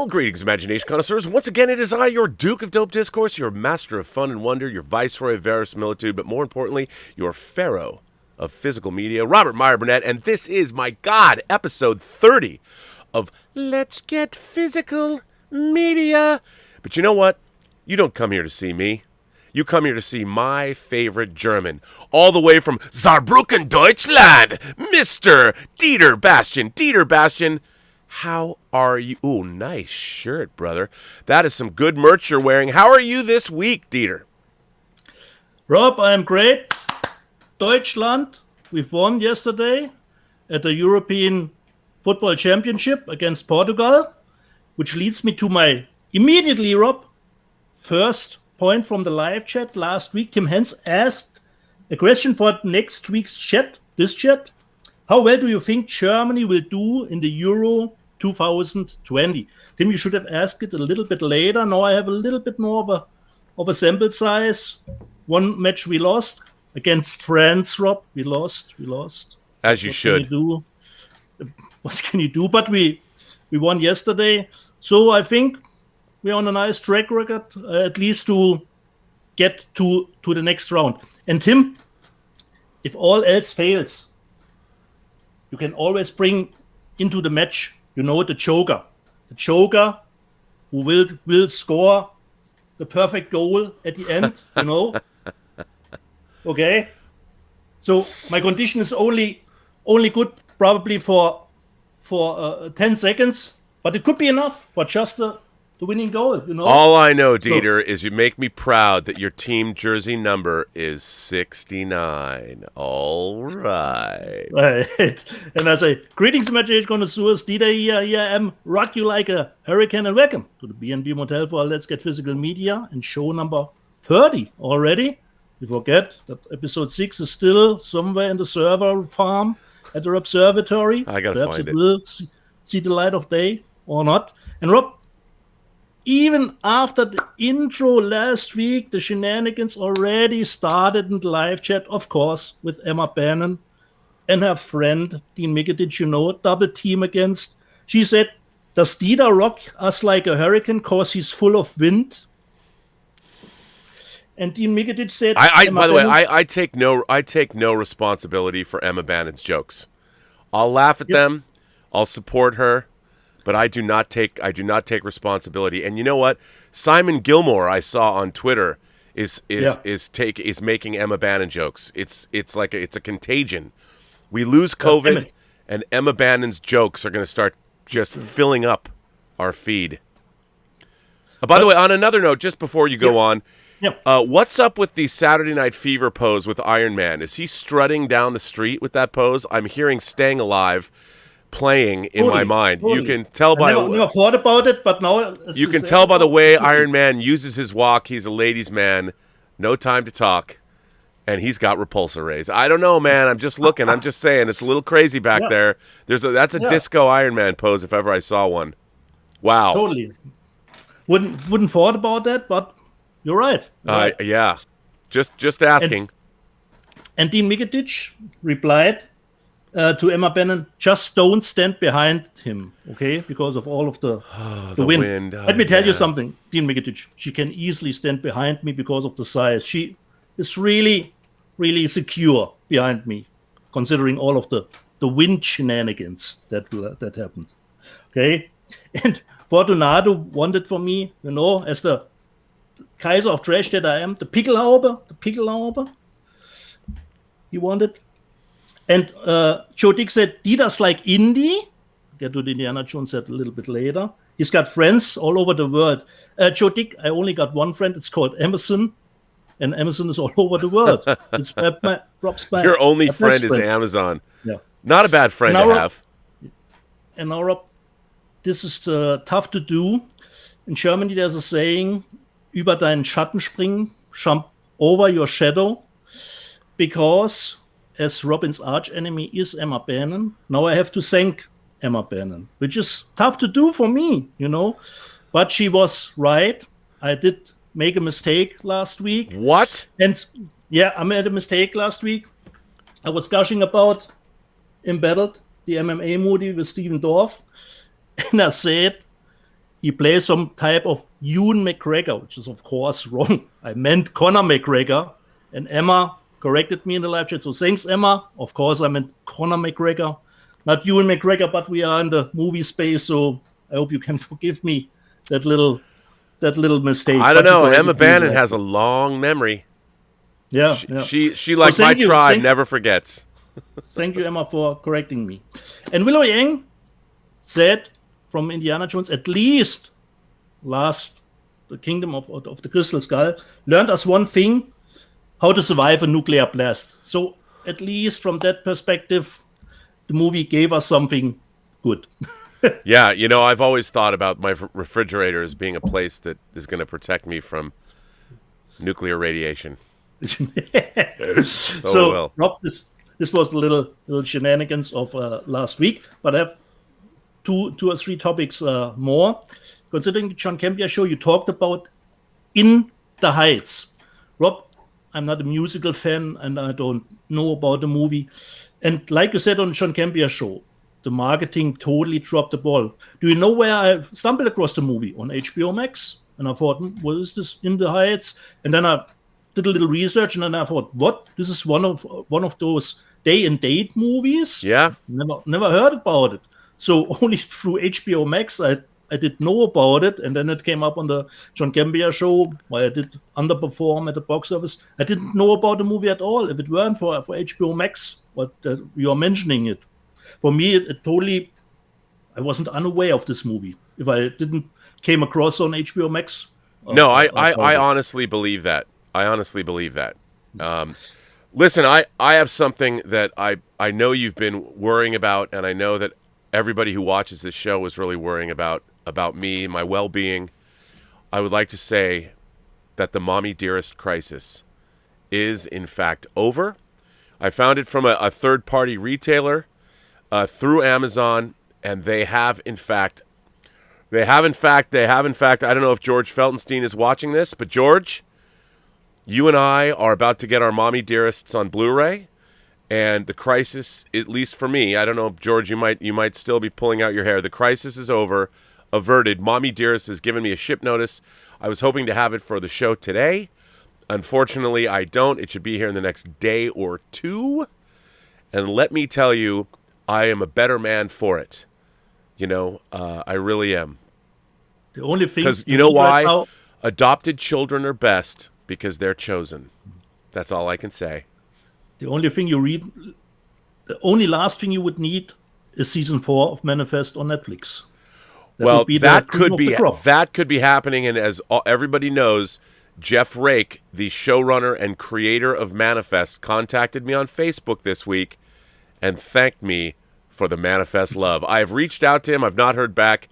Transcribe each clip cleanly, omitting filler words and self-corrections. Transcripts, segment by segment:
Well, greetings, imagination connoisseurs. Once again, it is I, your Duke of Dope Discourse, your master of fun and wonder, your viceroy of verisimilitude, but more importantly, your pharaoh of physical media, Robert Meyer Burnett, and this is, my God, episode 30 of Let's Get Physical Media. But you know what? You don't come here to see me. You come here to see my favorite German, all the way from Saarbrücken, Deutschland, Mr. Dieter Bastian. Dieter Bastian, how are you? Ooh, nice shirt, brother. That is some good merch you're wearing. How are you this week, Dieter? Rob, I'm great. Deutschland, we've won yesterday at the European Football Championship against Portugal, which leads me to my immediately, Rob, first point from the live chat last week. Tim Hens asked a question for next week's chat, this chat. How well do you think Germany will do in the Euro 2020? Tim, you should have asked it a little bit later. Now I have a little bit more of a sample size. One match we lost against France, Rob. We lost. As you should. What can you do? But we won yesterday. So I think we're on a nice track record, at least to get to the next round. And Tim, if all else fails, you can always bring into the match, the joker. The joker who will score the perfect goal at the end, Okay? So my condition is only good probably for 10 seconds, but it could be enough for just the winning goal, All I know, Dieter, is you make me proud that your team jersey number is 69. All right. Right. And I say, greetings, imagination connoisseurs. Dieter here I am. Rock you like a hurricane, and welcome to the B&B Motel for Let's Get Physical Media and show number 30 already. You forget that episode 6 is still somewhere in the server farm at the observatory. I gotta Perhaps find it it. will see the light of day or not. And Rob, even after the intro last week, the shenanigans already started in the live chat, of course, with Emma Bannon and her friend, Dean Migadich, double team against. She said, does Dieter rock us like a hurricane because he's full of wind? And Dean Migadich said... By the way, I take no responsibility for Emma Bannon's jokes. I'll laugh at them. I'll support her. But I do not take responsibility. And you know what? Simon Gilmore, I saw on Twitter, is making Emma Bannon jokes. It's a contagion. We lose COVID, and Emma Bannon's jokes are going to start just filling up our feed. By the way, on another note, just before you go on, what's up with the Saturday Night Fever pose with Iron Man? Is he strutting down the street with that pose? I'm hearing "Staying Alive" playing in my mind. Totally. You can tell by I never thought about it, but now you can tell by the way Iron Man uses his walk. He's a ladies' man, no time to talk, and he's got repulsor rays. I don't know, man. I'm just looking. I'm just saying it's a little crazy back there. That's a disco Iron Man pose if ever I saw one. Wow. Totally. Wouldn't thought about that, but you're right. Yeah. Just asking. And Dean Migadich replied to Emma Bannon, just don't stand behind him, okay? Because of all of the wind. Let me tell you something, Dean Migadich. She can easily stand behind me because of the size. She is really, really secure behind me, considering all of the wind shenanigans that happened. Okay? And Fortunato wanted for me, as the Kaiser of Trash that I am, the Pickelhaube. He wanted. And Joe Dick said, Dieter's like indie. Get to the Indiana Jones said a little bit later. He's got friends all over the world. Joe Dick, I only got one friend. It's called Amazon. And Amazon is all over the world. It's Your only friend is Amazon. Yeah. Not a bad friend to have. And now, Rob, this is tough to do. In Germany, there's a saying, über deinen Schatten springen, jump over your shadow. Because... as Robin's archenemy is Emma Bannon, now I have to thank Emma Bannon, which is tough to do for me, But she was right. I did make a mistake last week. What? And I made a mistake last week. I was gushing about Embedded, the MMA movie with Steven Dorff, and I said he plays some type of Ewan McGregor, which is of course wrong. I meant Conor McGregor, and Emma corrected me in the live chat. So thanks, Emma. Of course, I meant Conor McGregor, not Ewan McGregor, but we are in the movie space, so I hope you can forgive me that little mistake. I don't know. Emma Bannon has a long memory. Yeah, she like my tribe, never forgets. Thank you, Emma, for correcting me. And Willow Yang said from Indiana Jones, at least the Kingdom of the Crystal Skull learned us one thing: how to survive a nuclear blast. So at least from that perspective, the movie gave us something good. Yeah, you know, I've always thought about my refrigerator as being a place that is going to protect me from nuclear radiation. So Rob, this was the little shenanigans of last week, but I have two or three topics more. Considering the John Campea show, you talked about In the Heights. Rob, I'm not a musical fan, and I don't know about the movie. And like you said on John Campea show, the marketing totally dropped the ball. Do you know where I stumbled across the movie? On HBO Max. And I thought, what is this, In the Heights? And then I did a little research, and then I thought, what? This is one of those day and date movies? Yeah. Never heard about it. So only through HBO Max I did know about it, and then it came up on the John Campea show where I did underperform at the box office. I didn't know about the movie at all. If it weren't for HBO Max, what you are mentioning it. For me, it totally, I wasn't unaware of this movie. If I didn't came across on HBO Max. No, I honestly believe that. Listen, I have something that I know you've been worrying about, and I know that everybody who watches this show is really worrying about me, my well-being. I would like to say that the Mommy Dearest crisis is, in fact, over. I found it from a third-party retailer through Amazon, and they have, in fact, I don't know if George Feltenstein is watching this, but George, you and I are about to get our Mommy Dearests on Blu-ray, and the crisis, at least for me, I don't know, George, you might still be pulling out your hair. The crisis is over, averted. Mommy Dearest has given me a ship notice. I was hoping to have it for the show today. Unfortunately, I don't. It should be here in the next day or two. And let me tell you, I am a better man for it. You know, I really am. The only thing, because you know why? Right now, adopted children are best because they're chosen. That's all I can say. The only thing the only last thing you would need is season 4 of Manifest on Netflix. That could be happening, and as everybody knows, Jeff Rake, the showrunner and creator of Manifest, contacted me on Facebook this week and thanked me for the Manifest love. I have reached out to him. I've not heard back.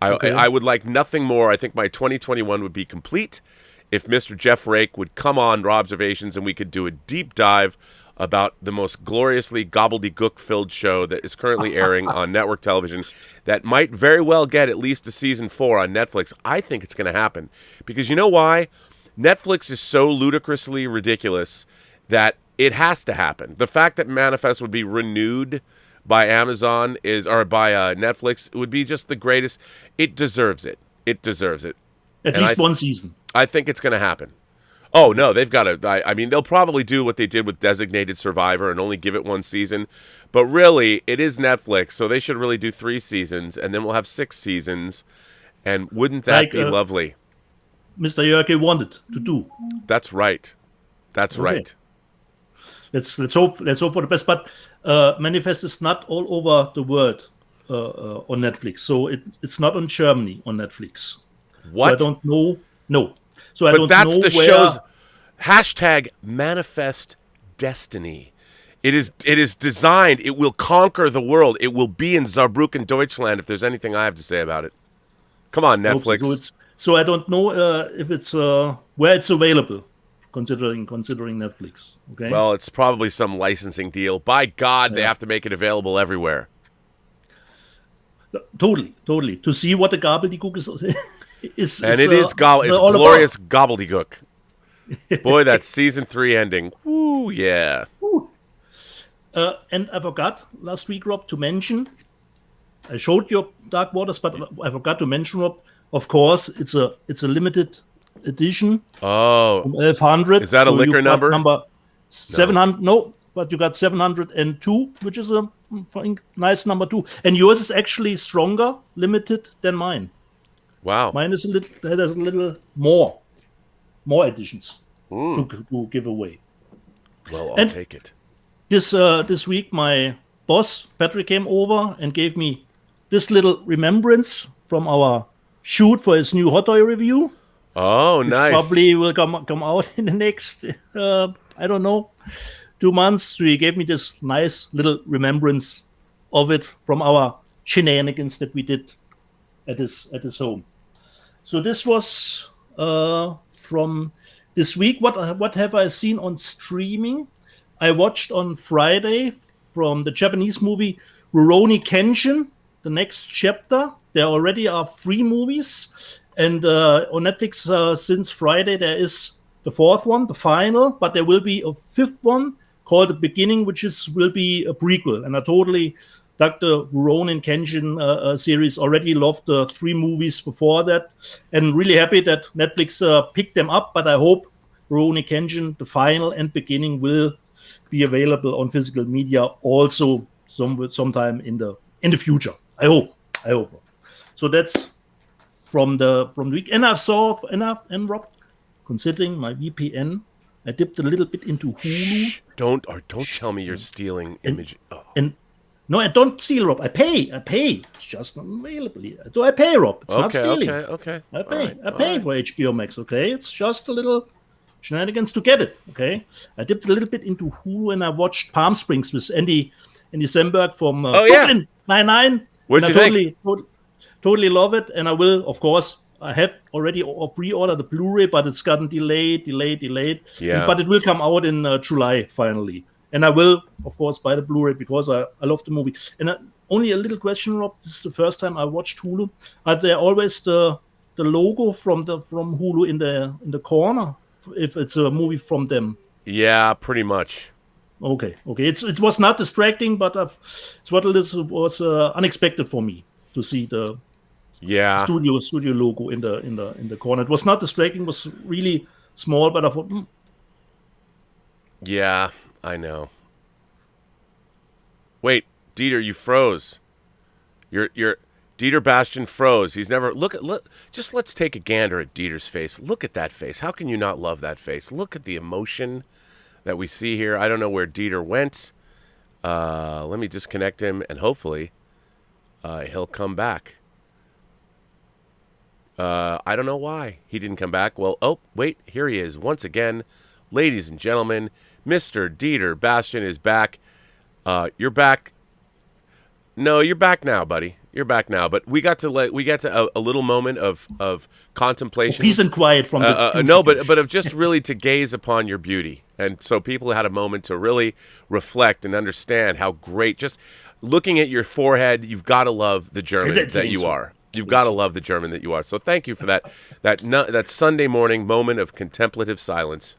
I would like nothing more. I think my 2021 would be complete if Mr. Jeff Rake would come on Robservations and we could do a deep dive about the most gloriously gobbledygook-filled show that is currently airing on network television that might very well get at least a season 4 on Netflix. I think it's going to happen. Because you know why? Netflix is so ludicrously ridiculous that it has to happen. The fact that Manifest would be renewed by Amazon or by Netflix would be just the greatest. It deserves it. It deserves it. At least one season. I think it's going to happen. Oh, no, they've got to. I mean, they'll probably do what they did with Designated Survivor and only give it one season. But really, it is Netflix, so they should really do 3 seasons, and then we'll have 6 seasons. And wouldn't that be lovely? Mr. Jörge wanted to do. That's right. That's right. Let's hope for the best. But Manifest is not all over the world on Netflix. So it's not on Germany on Netflix. What? So I don't know. No. So I but don't that's know the where... show's hashtag Manifest Destiny. It is designed. It will conquer the world. It will be in Saarbrücken, Deustchland, if there's anything I have to say about it. Come on, Netflix. So I don't know if it's where it's available, considering Netflix. Okay. Well, it's probably some licensing deal. By God, they have to make it available everywhere. Totally. To see what the gobbledygook is glorious gobbledygook. Boy, that season 3 ending. Woo, yeah. Woo. And I forgot last week, Rob, to mention. I showed you Dark Waters, but I forgot to mention, Rob, of course, it's a limited edition. Oh, from 1100. is that a liquor number? Number 700? No, but you got 702, which is a nice number 2. And yours is actually stronger limited than mine. Wow. Mine is there's a little more editions to give away. Well, I'll take it. This week, my boss Patrick came over and gave me this little remembrance from our shoot for his new hot toy review. Oh, which nice. Probably will come out in the next, I don't know, 2 months. So he gave me this nice little remembrance of it from our shenanigans that we did at his home. So this was from this week. What have I seen on streaming? I watched on Friday from the Japanese movie Rurouni Kenshin, the next chapter. There already are 3 movies. And on Netflix since Friday, there is the 4th one, the final, but there will be a 5th one called The Beginning, which will be a prequel. And I totally dug the Rurouni Kenshin series, already loved the 3 movies before that, and really happy that Netflix picked them up. But I hope Rurouni Kenshin, the final and beginning, will be available on physical media also sometime in the future. I hope. So that's from the week. And I saw and Rob, considering my VPN, I dipped a little bit into Hulu. Shh, don't tell me you're stealing image. And no, I don't steal, Rob. I pay. It's just not available here. So I pay, Rob. It's not stealing. Okay. I pay for HBO Max. Okay, it's just a little shenanigans to get it. Okay, I dipped a little bit into Hulu and I watched Palm Springs with Andy Samberg from Brooklyn Nine-Nine. What'd you think? Totally love it, and I will, of course. I have already pre-ordered the Blu-ray, but it's gotten delayed. Yeah. But it will come out in July finally, and I will, of course, buy the Blu-ray because I love the movie. And only a little question, Rob. This is the first time I watched Hulu. Are there always the logo from Hulu in the corner if it's a movie from them? Yeah, pretty much. Okay. It was not distracting, but it's what it was unexpected for me to see the studio logo in the corner. It was not distracting. It was really small, but I thought. Yeah, I know. Wait, Dieter, you froze. Your Dieter Bastian froze. He's never look. Just let's take a gander at Dieter's face. Look at that face. How can you not love that face? Look at the emotion that we see here. I don't know where Dieter went. Let me disconnect him, and hopefully he'll come back. I don't know why he didn't come back. Well, oh, wait, here he is once again. Ladies and gentlemen, Mr. Dieter Bastian is back. You're back. No, you're back now, buddy. You're back now. But we got to a little moment of contemplation. Peace and quiet from the no, but of just really to gaze upon your beauty. And so people had a moment to really reflect and understand how great, just looking at your forehead, you've got to love the German that you are. You've got to love the German that you are. So thank you for that Sunday morning moment of contemplative silence.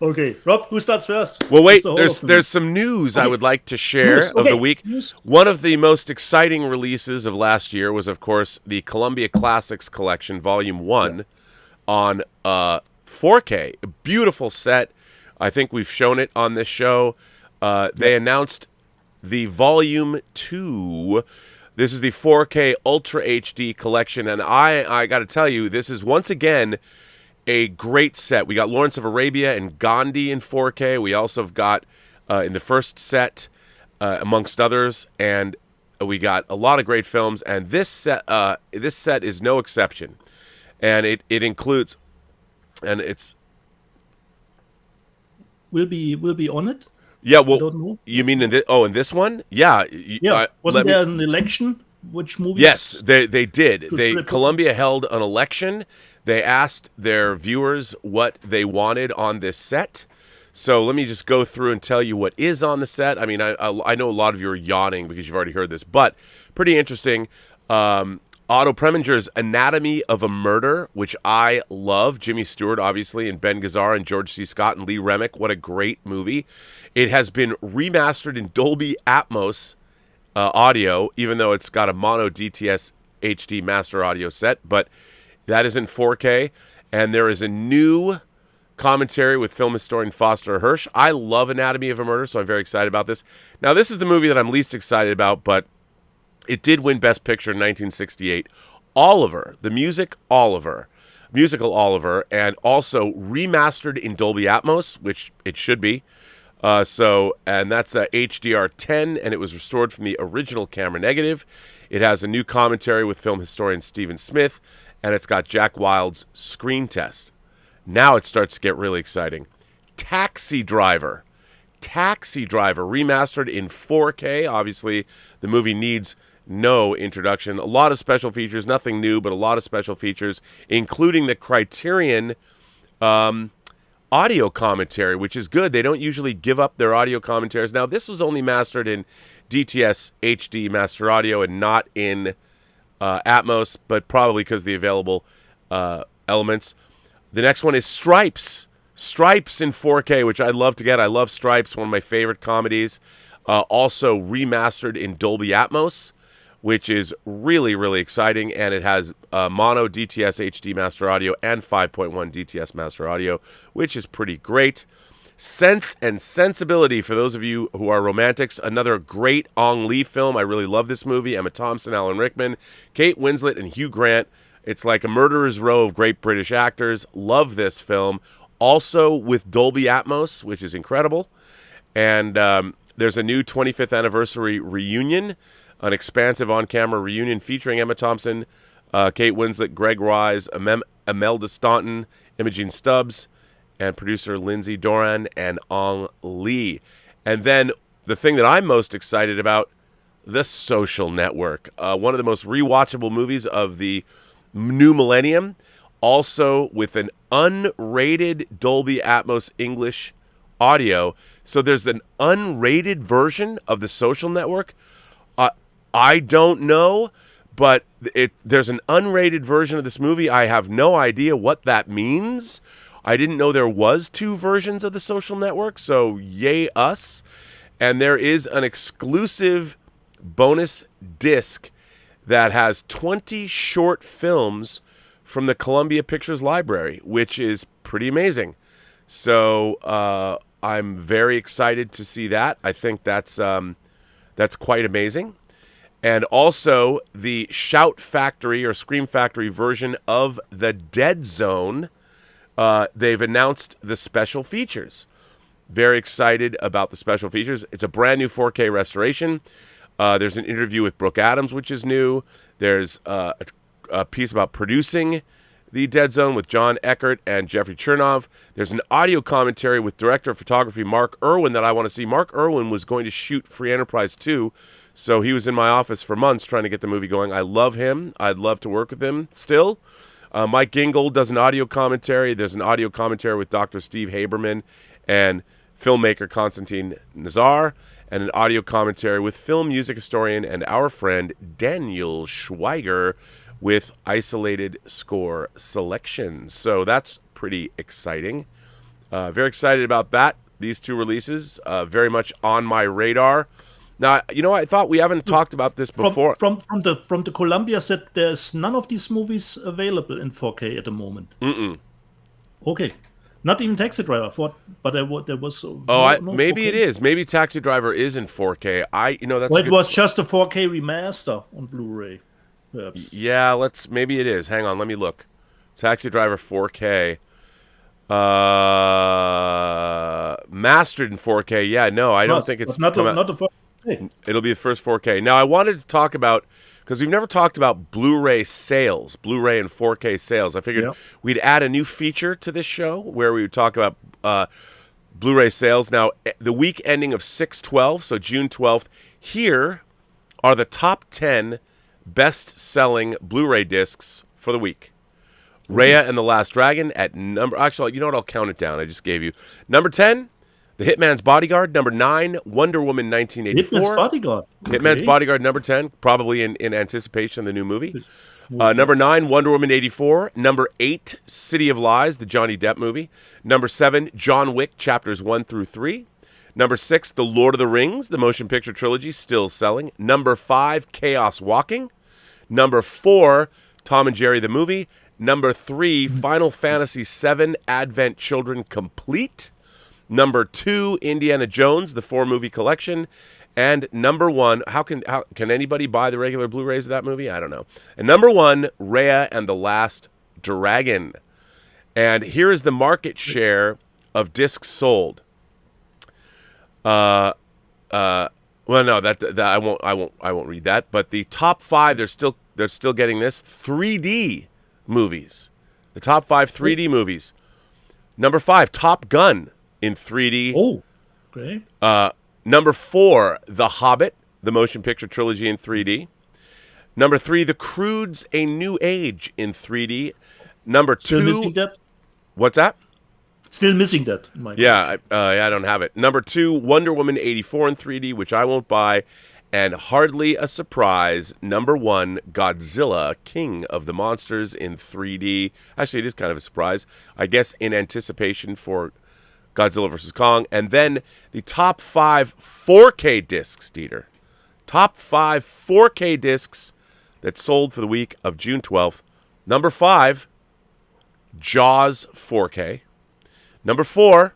Okay, Rob, who starts first? Well, wait, there's some news I would like to share of the week. One of the most exciting releases of last year was, of course, the Columbia Classics Collection, Volume 1, on 4K. A beautiful set. I think we've shown it on this show. They announced the Volume 2. This is the 4K Ultra HD collection, and I got to tell you, this is once again a great set. We got Lawrence of Arabia and Gandhi in 4K. We also have got in the first set, amongst others, and we got a lot of great films. And this set is no exception, and it includes, and it's will be on it. Yeah, well, you mean in this one? Yeah. Wasn't there an election? Which movies? Yes, they did. Columbia held an election. They asked their viewers what they wanted on this set. So let me just go through and tell you what is on the set. I mean, I know a lot of you are yawning because you've already heard this, but pretty interesting. Otto Preminger's Anatomy of a Murder, which I love. Jimmy Stewart, obviously, and Ben Gazzara and George C. Scott and Lee Remick. What a great movie. It has been remastered in Dolby Atmos audio, even though it's got a mono DTS HD Master Audio set, but that is in 4K. And there is a new commentary with film historian Foster Hirsch. I love Anatomy of a Murder, so I'm very excited about this. Now, this is the movie that I'm least excited about, but it did win Best Picture in 1968. Oliver, the musical Oliver, and also remastered in Dolby Atmos, which it should be. And that's a HDR10, and it was restored from the original camera negative. It has a new commentary with film historian Stephen Smith, and it's got Jack Wilde's screen test. Now it starts to get really exciting. Taxi Driver, remastered in 4K. Obviously, the movie needs no introduction. A lot of special features, nothing new, but a lot of special features, including the Criterion audio commentary, which is good. They don't usually give up their audio commentaries. Now, this was only mastered in DTS HD Master Audio and not in Atmos, but probably because of the available elements. The next one is Stripes in 4K, which I'd love to get. I love Stripes, one of my favorite comedies. Also remastered in Dolby Atmos, which is really, really exciting. And it has mono DTS HD Master Audio and 5.1 DTS Master Audio, which is pretty great. Sense and Sensibility, for those of you who are romantics, another great Ang Lee film. I really love this movie. Emma Thompson, Alan Rickman, Kate Winslet, and Hugh Grant. It's like a murderer's row of great British actors. Love this film. Also with Dolby Atmos, which is incredible. And there's a new 25th anniversary reunion, an expansive on-camera reunion featuring Emma Thompson, Kate Winslet, Greg Wise, Imelda Staunton, Imogen Stubbs, and producer Lindsay Doran and Ang Lee. And then the thing that I'm most excited about, The Social Network. One of the most rewatchable movies of the new millennium, also with an unrated Dolby Atmos English audio. So there's an unrated version of The Social Network. I don't know, but there's an unrated version of this movie. I have no idea what that means. I didn't know there was two versions of The Social Network, so yay us. And there is an exclusive bonus disc that has 20 short films from the Columbia Pictures Library, which is pretty amazing. So I'm very excited to see that. I think that's quite amazing. And also the Shout Factory or Scream Factory version of The Dead Zone. They've announced the special features. Very excited about the special features. It's a brand new 4K restoration. There's an interview with Brooke Adams, which is new. There's a piece about producing The Dead Zone with John Eckert and Jeffrey Chernov. There's an audio commentary with director of photography Mark Irwin that I want to see. Mark Irwin was going to shoot Free Enterprise 2, so he was in my office for months trying to get the movie going. I love him. I'd love to work with him still. Mike Gingold does an audio commentary. There's an audio commentary with Dr. Steve Haberman and filmmaker Konstantin Nazar, and an audio commentary with film music historian and our friend Daniel Schweiger with isolated score selections. So that's pretty exciting. Very excited about that. These two releases, very much on my radar. Now, I thought we haven't talked about this before. From the Columbia set, there's none of these movies available in 4K at the moment. Okay. Not even Taxi Driver, but there was. Maybe it is. Maybe Taxi Driver is in 4K. It was just a 4K remaster on Blu-ray. Perhaps. Yeah, maybe it is. Hang on, let me look. Taxi Driver 4K. Mastered in 4K. Yeah, no, I don't think it's not the 4K. It'll be the first 4K. Now, I wanted to talk about, because we've never talked about Blu-ray sales, Blu-ray and 4K sales. I figured we'd add a new feature to this show where we would talk about Blu-ray sales. Now, the week ending of 6/12, so June 12th, here are the top 10 best-selling Blu-ray discs for the week. Raya and the Last Dragon at number... Actually, you know what? I'll count it down. I just gave you. Number 10, The Hitman's Bodyguard. Number 9, Wonder Woman 1984. Hitman's Bodyguard. Okay. Hitman's Bodyguard, number 10, probably in anticipation of the new movie. Number 9, Wonder Woman 84. Number 8, City of Lies, the Johnny Depp movie. Number 7, John Wick, chapters 1 through 3. Number 6, The Lord of the Rings, the motion picture trilogy, still selling. Number 5, Chaos Walking. Number 4, Tom and Jerry the movie. Number 3, Final Fantasy VII Advent Children Complete. Number 2, Indiana Jones, the 4-movie collection. And number 1, how can anybody buy the regular Blu-rays of that movie? I don't know. And number 1, Raya and the Last Dragon. And here is the market share of discs sold. Well, no, that I won't read that. But the top 5, they're still getting this 3D movies. The top 5 3D movies. Number 5, Top Gun in 3D. Oh, great. Number 4, The Hobbit, the motion picture trilogy in 3D. Number 3, The Croods: A New Age in 3D. Number 2. Still missing that? What's that? Still missing that. Yeah, I don't have it. Number 2, Wonder Woman 84 in 3D, which I won't buy. And hardly a surprise, number 1, Godzilla, King of the Monsters in 3D. Actually, it is kind of a surprise. I guess in anticipation for Godzilla vs. Kong. And then the top 5 4K discs, Dieter. Top 5 4K discs that sold for the week of June 12th. Number 5, Jaws 4K. Number 4,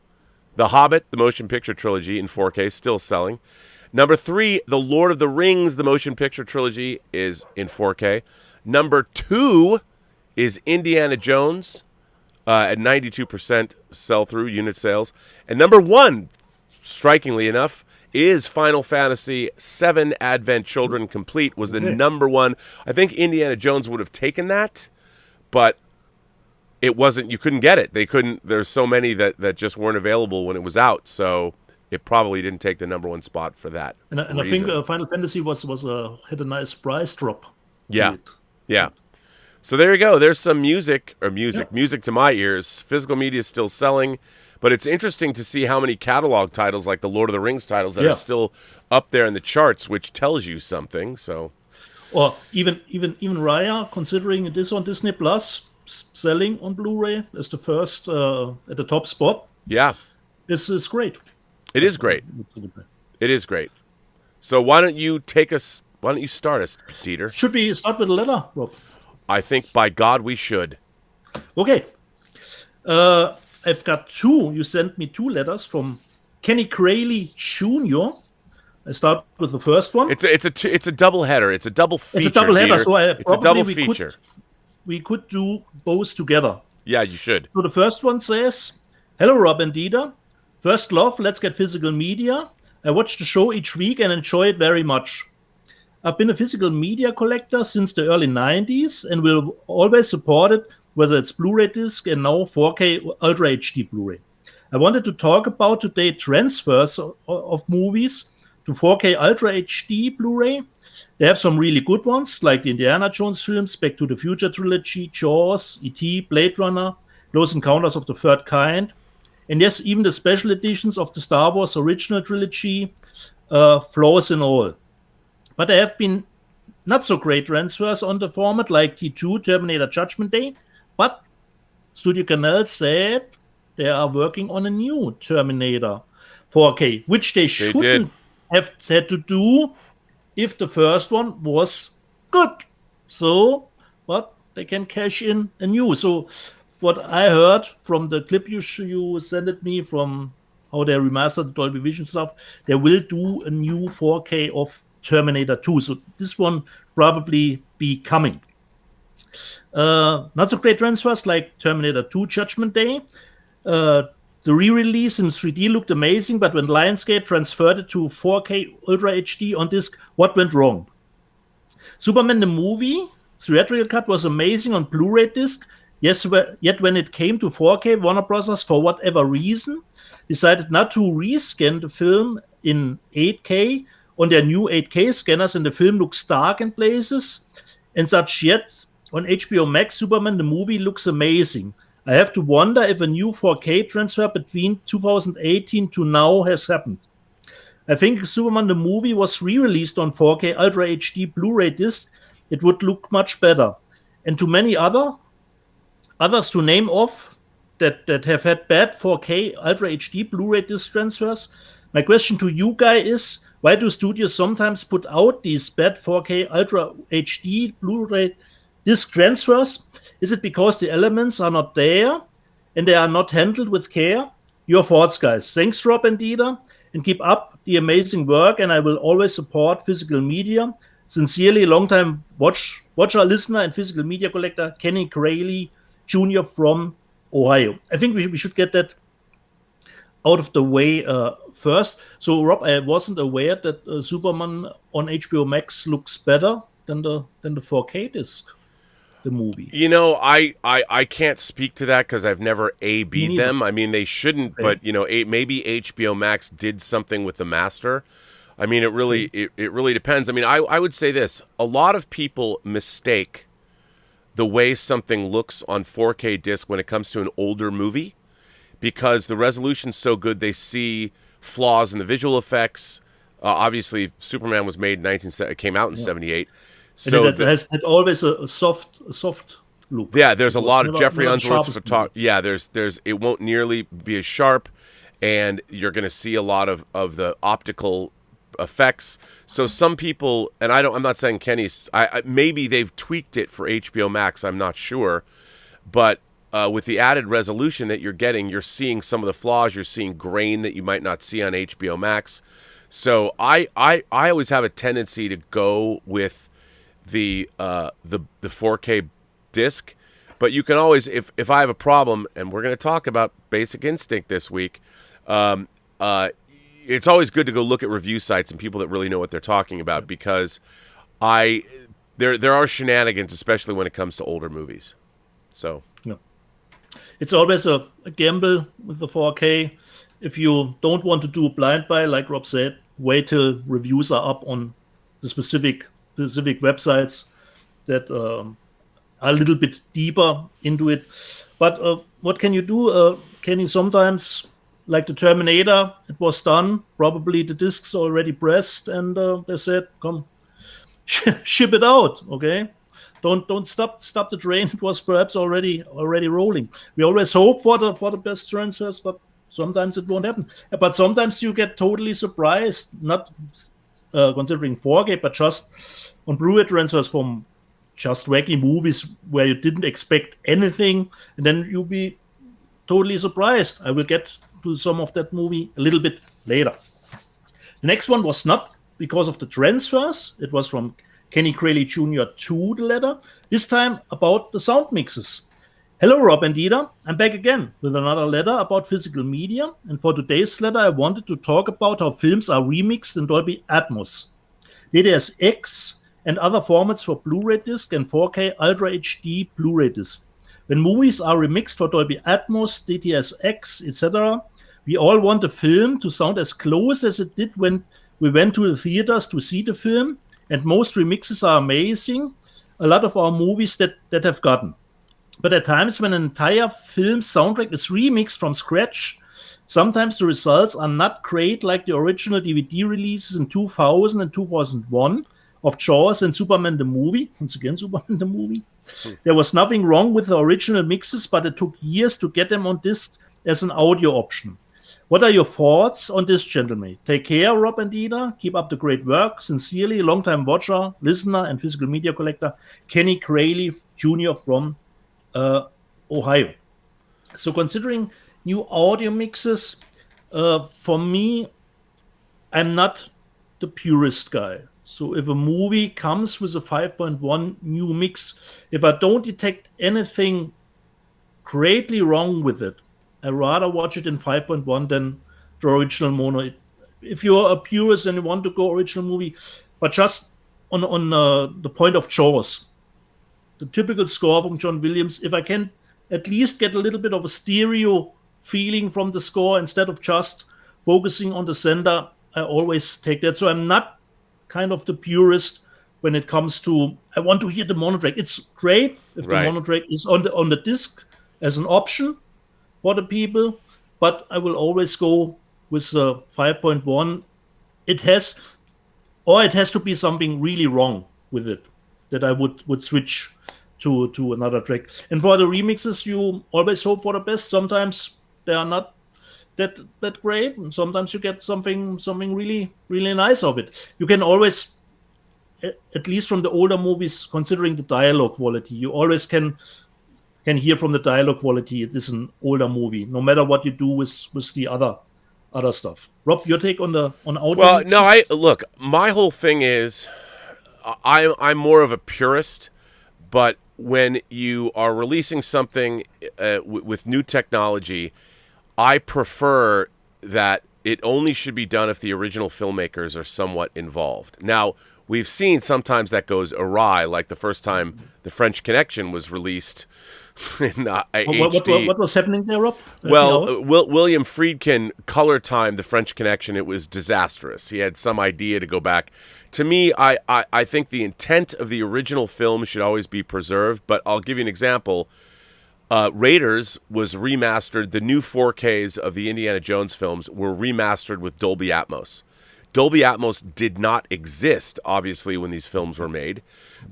The Hobbit, the motion picture trilogy in 4K, still selling. Number 3, The Lord of the Rings, the motion picture trilogy, is in 4K. Number 2 is Indiana Jones at 92% sell-through unit sales. And number 1, strikingly enough, is Final Fantasy VII Advent Children Complete, was the number 1. I think Indiana Jones would have taken that, but it wasn't, you couldn't get it. They couldn't, there's so many that just weren't available when it was out, so it probably didn't take the number 1 spot for that. And I think Final Fantasy had a nice price drop. Yeah, yeah. So there you go. There's some music to my ears. Physical media is still selling, but it's interesting to see how many catalog titles, like the Lord of the Rings titles, that are still up there in the charts, which tells you something. So, or even Raya, considering it is on Disney Plus, selling on Blu-ray as the first at the top spot. Yeah, this is great. It is great. It is great. So why don't you start us, Dieter? Should we start with a letter, Rob? I think, by God, we should. Okay. I've got 2. You sent me 2 letters from Kenny Crayley Jr. I start with the first one. It's a double header. It's a double feature. It's a double header, so it's a double feature. We could do both together. Yeah, you should. So the first one says, "Hello, Rob and Dieter. First love, let's get physical media. I watch the show each week and enjoy it very much. I've been a physical media collector since the early 90s and will always support it, whether it's Blu-ray disc and now 4K Ultra HD Blu-ray. I wanted to talk about today transfers of movies to 4K Ultra HD Blu-ray. They have some really good ones, like the Indiana Jones films, Back to the Future trilogy, Jaws, E.T., Blade Runner, Close Encounters of the Third Kind, and yes, even the special editions of the Star Wars original trilogy, flaws and all. But there have been not so great transfers on the format, like T2, Terminator Judgment Day. But Studio Canal said they are working on a new Terminator 4K, which they shouldn't have had to do if the first one was good. So, but they can cash in a new. So, what I heard from the clip you sent me from how they remastered the Dolby Vision stuff, they will do a new 4K of Terminator 2. So this one probably be coming. Not so great transfers like Terminator 2 Judgment Day. The re-release in 3D looked amazing, but when Lionsgate transferred it to 4K Ultra HD on disc, what went wrong? Superman the movie, theatrical cut, was amazing on Blu-ray disc. Yes, yet when it came to 4K, Warner Bros., for whatever reason, decided not to rescan the film in 8K on their new 8K scanners, and the film looks dark in places and such. Yet on HBO Max, Superman the movie looks amazing. I have to wonder if a new 4K transfer between 2018 to now has happened. I think if Superman the movie was re-released on 4K Ultra HD Blu-ray disc, it would look much better. And to many others to name off that have had bad 4K Ultra HD Blu-ray disc transfers, my question to you guys is, Why do studios sometimes put out these bad 4K Ultra HD Blu-ray disc transfers? Is it because the elements are not there and they are not handled with care? Your thoughts, guys. Thanks, Rob and Dieter, and keep up the amazing work. And I will always support physical media. Sincerely, longtime watcher, listener, and physical media collector Kenny Crayley Jr. from Ohio. I think we should get that out of the way first. So, Rob, I wasn't aware that Superman on HBO Max looks better than the 4K disc, the movie. You know, I can't speak to that because I've never A/B'd them. I mean, they shouldn't, but you know, maybe HBO Max did something with the master. I mean, it really depends. I mean, I would say this: a lot of people mistake the way something looks on 4K disc when it comes to an older movie, because the resolution's so good, they see flaws in the visual effects. Obviously, Superman was made came out in '78. So it has always a soft look. Yeah, there's a lot of Jeffrey Unsworth's photography. Yeah, there's it won't nearly be as sharp, and you're going to see a lot of the optical effects. So some people, and I'm not saying Kenny's, maybe they've tweaked it for HBO Max. I'm not sure, but with the added resolution that you're getting, you're seeing some of the flaws. You're seeing grain that you might not see on HBO Max. So I always have a tendency to go with the 4K disc, but you can always, if I have a problem, and we're going to talk about Basic Instinct this week, it's always good to go look at review sites and people that really know what they're talking about, because there are shenanigans, especially when it comes to older movies. So it's always a gamble with the 4K. If you don't want to do a blind buy, like Rob said, wait till reviews are up on the specific websites that are a little bit deeper into it. But what can you do? Can you sometimes, like the Terminator, it was done, probably the discs already pressed, and they said, come, ship it out, okay? Don't stop the train. It was perhaps already rolling. We always hope for the best transfers, but sometimes it won't happen. But sometimes you get totally surprised, not considering 4K, but just on Blu-ray transfers from just wacky movies where you didn't expect anything, and then you'll be totally surprised. I will get to some of that movie a little bit later. The next one was not because of the transfers. It was from Kenny Crayley Jr. to the letter, this time about the sound mixes. Hello, Rob and Dieter. I'm back again with another letter about physical media, and for today's letter, I wanted to talk about how films are remixed in Dolby Atmos, DTS:X, and other formats for Blu-ray disc and 4K Ultra HD Blu-ray disc. When movies are remixed for Dolby Atmos, DTS:X, etc., we all want the film to sound as close as it did when we went to the theaters to see the film, and most remixes are amazing. A lot of our movies that have gotten. But at times when an entire film soundtrack is remixed from scratch, sometimes the results are not great, like the original DVD releases in 2000 and 2001 of Jaws and Superman the movie. Once again, Superman the movie. There was nothing wrong with the original mixes, but it took years to get them on disc as an audio option. What are your thoughts on this, gentlemen? Take care, Rob and Dieter. Keep up the great work. Sincerely, longtime watcher, listener, and physical media collector, Kenny Crayley Jr. from Ohio. So considering new audio mixes, for me, I'm not the purist guy. So if a movie comes with a 5.1 new mix, if I don't detect anything greatly wrong with it, I'd rather watch it in 5.1 than the original mono. If you're a purist and you want to go original movie, but just on the point of Jaws, the typical score from John Williams, if I can at least get a little bit of a stereo feeling from the score instead of just focusing on the sender, I always take that. So I'm not kind of the purist when it comes to, I want to hear the mono track. It's great if the mono track is on the disc as an option for the people, but I will always go with the 5.1. It has to be something really wrong with it that I would switch to another track. And for the remixes, you always hope for the best. Sometimes they are not that great, and sometimes you get something really really nice of it. You can always, at least from the older movies, considering the dialogue quality, you always can hear from the dialogue quality it is an older movie, no matter what you do with the other stuff. Rob, your take on audio? Well, no, look, my whole thing is I'm more of a purist, but when you are releasing something with new technology, I prefer that it only should be done if the original filmmakers are somewhat involved. Now, we've seen sometimes that goes awry, like the first time The French Connection was released in HD. What was happening there, Rob? Well, William Friedkin color timed The French Connection. It was disastrous. He had some idea to go back. To me, I think the intent of the original film should always be preserved, but I'll give you an example. Raiders was remastered. The new 4Ks of the Indiana Jones films were remastered with Dolby Atmos. Dolby Atmos did not exist, obviously, when these films were made,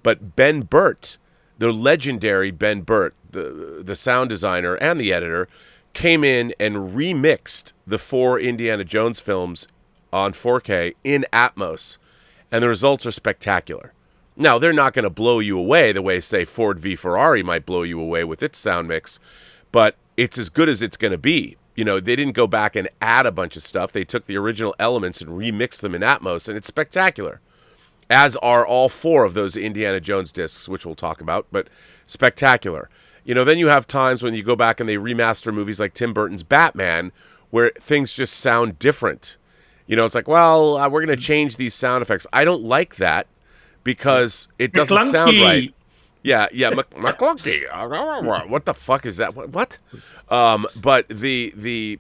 but Ben Burtt, the legendary Ben Burtt, the sound designer and the editor, came in and remixed the 4 Indiana Jones films on 4K in Atmos, and the results are spectacular. Now, they're not going to blow you away the way, say, Ford v Ferrari might blow you away with its sound mix, but it's as good as it's going to be. You know, they didn't go back and add a bunch of stuff. They took the original elements and remixed them in Atmos, and it's spectacular. As are all 4 of those Indiana Jones discs, which we'll talk about, but spectacular. You know, then you have times when you go back and they remaster movies like Tim Burton's Batman, where things just sound different. You know, it's like, well, we're going to change these sound effects. I don't like that because it doesn't sound right. Yeah, McClunky. What the fuck is that? What? But the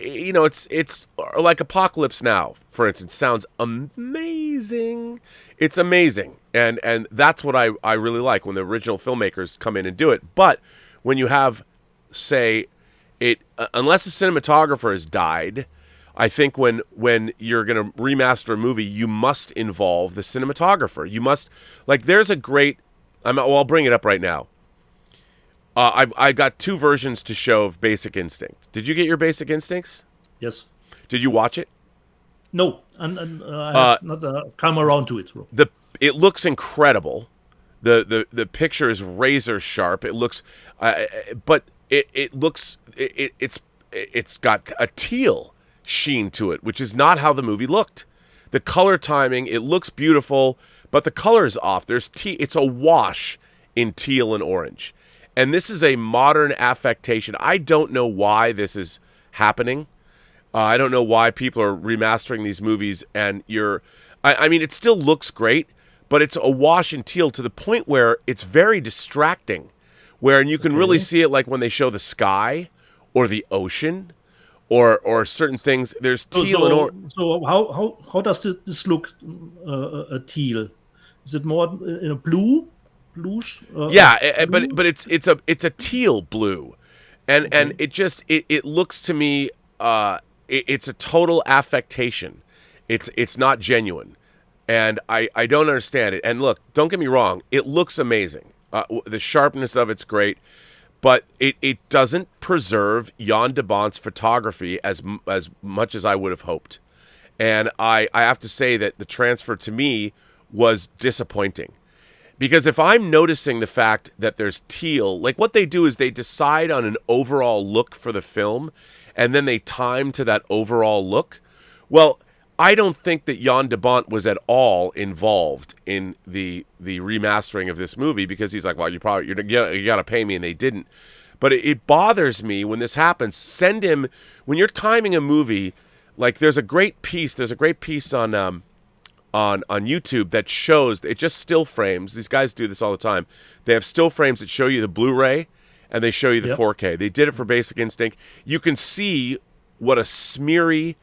you know, it's like Apocalypse Now, for instance, sounds amazing. It's amazing, and that's what I really like when the original filmmakers come in and do it. But when you have, say, it unless the cinematographer has died, I think when you're going to remaster a movie, you must involve the cinematographer. You must, like, there's a great. I'll bring it up right now. I got 2 versions to show of Basic Instinct. Did you get your Basic Instincts? Yes. Did you watch it? No, and I have not come around to it. It looks incredible. The picture is razor sharp. It looks, but it looks it's got a teal sheen to it, which is not how the movie looked. The color timing, it looks beautiful, but the color is off. It's a wash in teal and orange. And this is a modern affectation. I don't know why this is happening. I don't know why people are remastering these movies and I mean, it still looks great, but it's a wash in teal to the point where it's very distracting. Where you can really see it like when they show the sky or the ocean or certain things. There's teal and orange. So how does this look, a teal? Is it more in a bluish? But it's a teal blue, and it looks to me it's a total affectation. It's not genuine, and I don't understand it. And look, don't get me wrong, it looks amazing. The sharpness of it's great, but it doesn't preserve Jan de Bont's photography as much as I would have hoped. And I have to say that the transfer to me was disappointing. Because if I'm noticing the fact that there's teal, like what they do is they decide on an overall look for the film, and then they time to that overall look. Well, I don't think that Jan de Bont was at all involved in the remastering of this movie, because he's like, well, you got to pay me, and they didn't. But it bothers me when this happens. Send him, when you're timing a movie, like there's a great piece on YouTube that shows, it just still frames. These guys do this all the time. They have still frames that show you the Blu-ray and they show you the 4K. They did it for Basic Instinct. You can see what a smeary,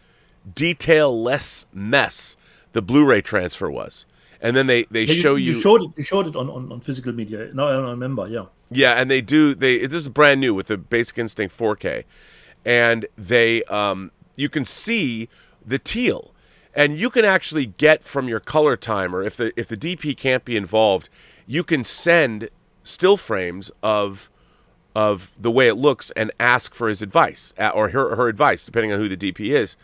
detail-less mess the Blu-ray transfer was. And then they show you. You showed it on physical media. Now I remember, yeah. Yeah, and this is brand new with the Basic Instinct 4K. And you can see the teal. And you can actually get from your color timer, if the DP can't be involved, you can send still frames of of the way it looks and ask for his advice or her advice, depending on who the DP is.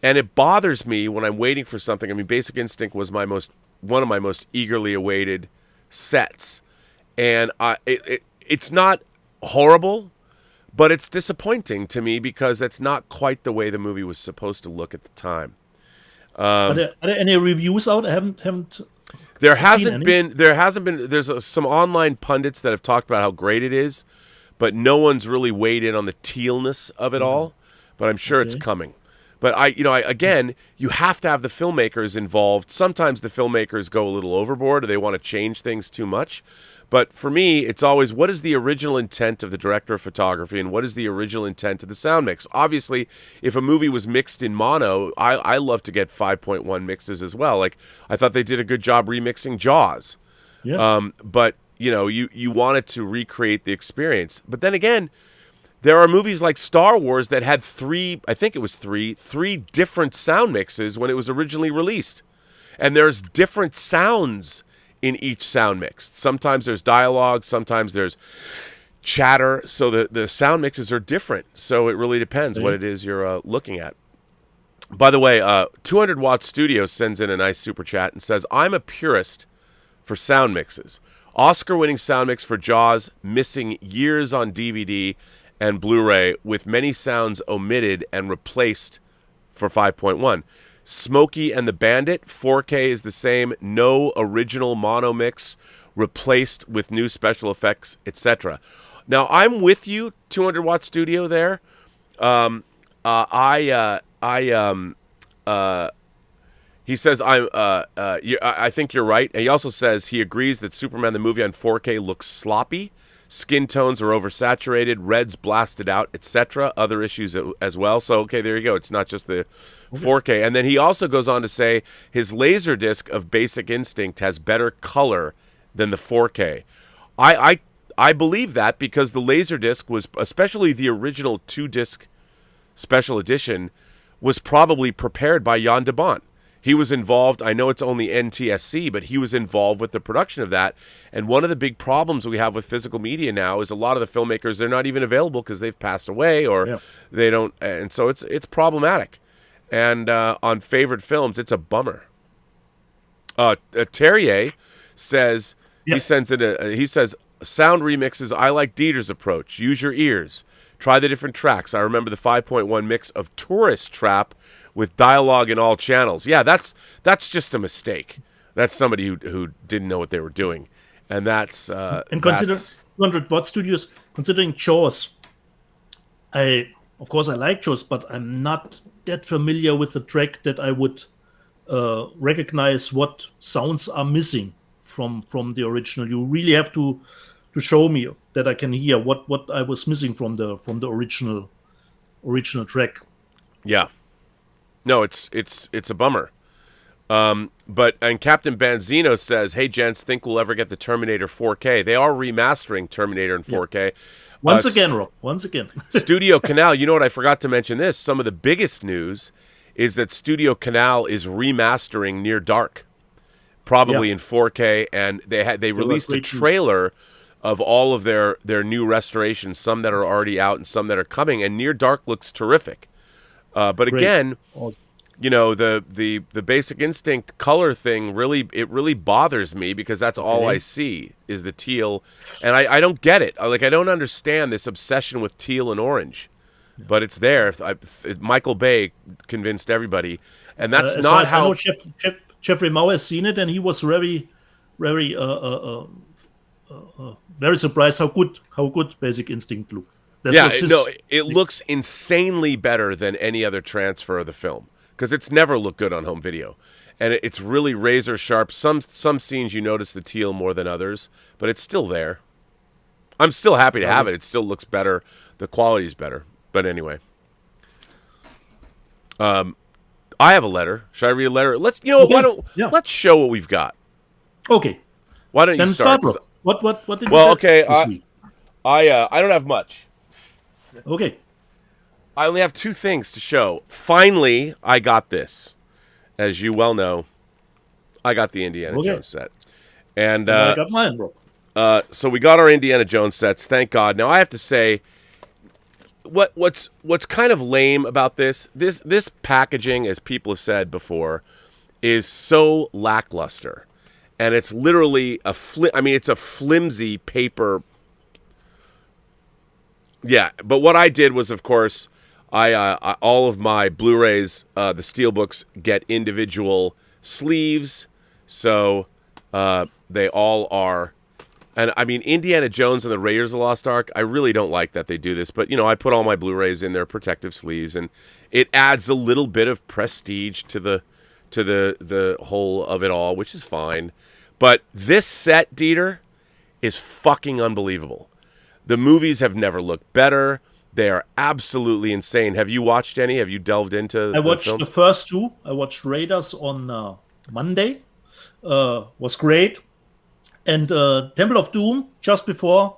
And it bothers me when I'm waiting for something. I mean, Basic Instinct was one of my most eagerly awaited sets, and it's not horrible, but it's disappointing to me because that's not quite the way the movie was supposed to look at the time. Are there any reviews out? I haven't. There hasn't been. There's some online pundits that have talked about how great it is, but no one's really weighed in on the tealness of it all. But I'm sure it's coming. But again, you have to have the filmmakers involved. Sometimes the filmmakers go a little overboard or they want to change things too much. But for me, it's always, what is the original intent of the director of photography and what is the original intent of the sound mix? Obviously, if a movie was mixed in mono, I love to get 5.1 mixes as well. Like, I thought they did a good job remixing Jaws. Yeah. But, you wanted to recreate the experience. But then again, there are movies like Star Wars that had three different sound mixes when it was originally released. And there's different sounds in each sound mix. Sometimes there's dialogue, sometimes there's chatter. So the sound mixes are different. So it really depends what it is you're looking at. By the way, 200 Watt Studio sends in a nice super chat and says, I'm a purist for sound mixes. Oscar-winning sound mix for Jaws, missing years on DVD and Blu-ray with many sounds omitted and replaced for 5.1. Smokey and the Bandit, 4K is the same, no original mono mix, replaced with new special effects, etc. Now, I'm with you, 200 Watt Studio there. He says, I think you're right. And he also says he agrees that Superman the movie on 4K looks sloppy. Skin tones are oversaturated, reds blasted out, etc. Other issues as well. So, okay, there you go. It's not just the 4K. And then he also goes on to say his Laserdisc of Basic Instinct has better color than the 4K. I believe that because the Laserdisc was, especially the original 2-disc special edition, was probably prepared by Jan de Bont. He was involved, I know it's only NTSC, but he was involved with the production of that. And one of the big problems we have with physical media now is a lot of the filmmakers, they're not even available because they've passed away or they don't. And so it's problematic. And on favorite films, it's a bummer. Terrier says, he says, sound remixes, I like Dieter's approach. Use your ears. Try the different tracks. I remember the 5.1 mix of Tourist Trap with dialogue in all channels. Yeah, that's just a mistake. That's somebody who didn't know what they were doing, and that's and consider 200 Watt Studios. Considering Jaws, of course I like Jaws, but I'm not that familiar with the track that I would recognize what sounds are missing from the original. You really have to show me that I can hear what I was missing from the original track. Yeah. No, it's a bummer. But Captain Banzino says, "Hey gents, think we'll ever get the Terminator 4K? They are remastering Terminator in 4K." Once again, Rob. Once again. Studio Canal. You know what? I forgot to mention this. Some of the biggest news is that Studio Canal is remastering Near Dark, probably in 4K, and they released a trailer of all of their new restorations, some that are already out and some that are coming. And Near Dark looks terrific. But again, you know, the Basic Instinct color thing really bothers me because that's all I see is the teal, and I don't get it. I don't understand this obsession with teal and orange, but it's there. Michael Bay convinced everybody, and that's not how. I know Jeffrey Mauer has seen it, and he was very, very, very surprised how good Basic Instinct looked. It looks insanely better than any other transfer of the film because it's never looked good on home video, and it's really razor sharp. Some scenes you notice the teal more than others, but it's still there. I'm still happy to have it. It still looks better. The quality's better. But anyway, I have a letter. Should I read a letter? Let's let's show what we've got. Okay. Why don't you start? What did you Well, okay. I don't have much. Okay. I only have two things to show. Finally, I got this. As you well know, I got the Indiana Jones set. And I got mine, bro. So we got our Indiana Jones sets, thank God. Now I have to say, what's kind of lame about this packaging, as people have said before, is so lackluster, and it's literally it's a flimsy paper. Yeah, but what I did was, of course, I all of my Blu-rays, the Steelbooks, get individual sleeves, so they all are. And I mean, Indiana Jones and the Raiders of the Lost Ark, I really don't like that they do this, but I put all my Blu-rays in their protective sleeves, and it adds a little bit of prestige to the whole of it all, which is fine. But this set, Dieter, is fucking unbelievable. The movies have never looked better. They are absolutely insane. Have you watched any? Have you delved into? I watched the first two. I watched Raiders on Monday. Was great. And Temple of Doom just before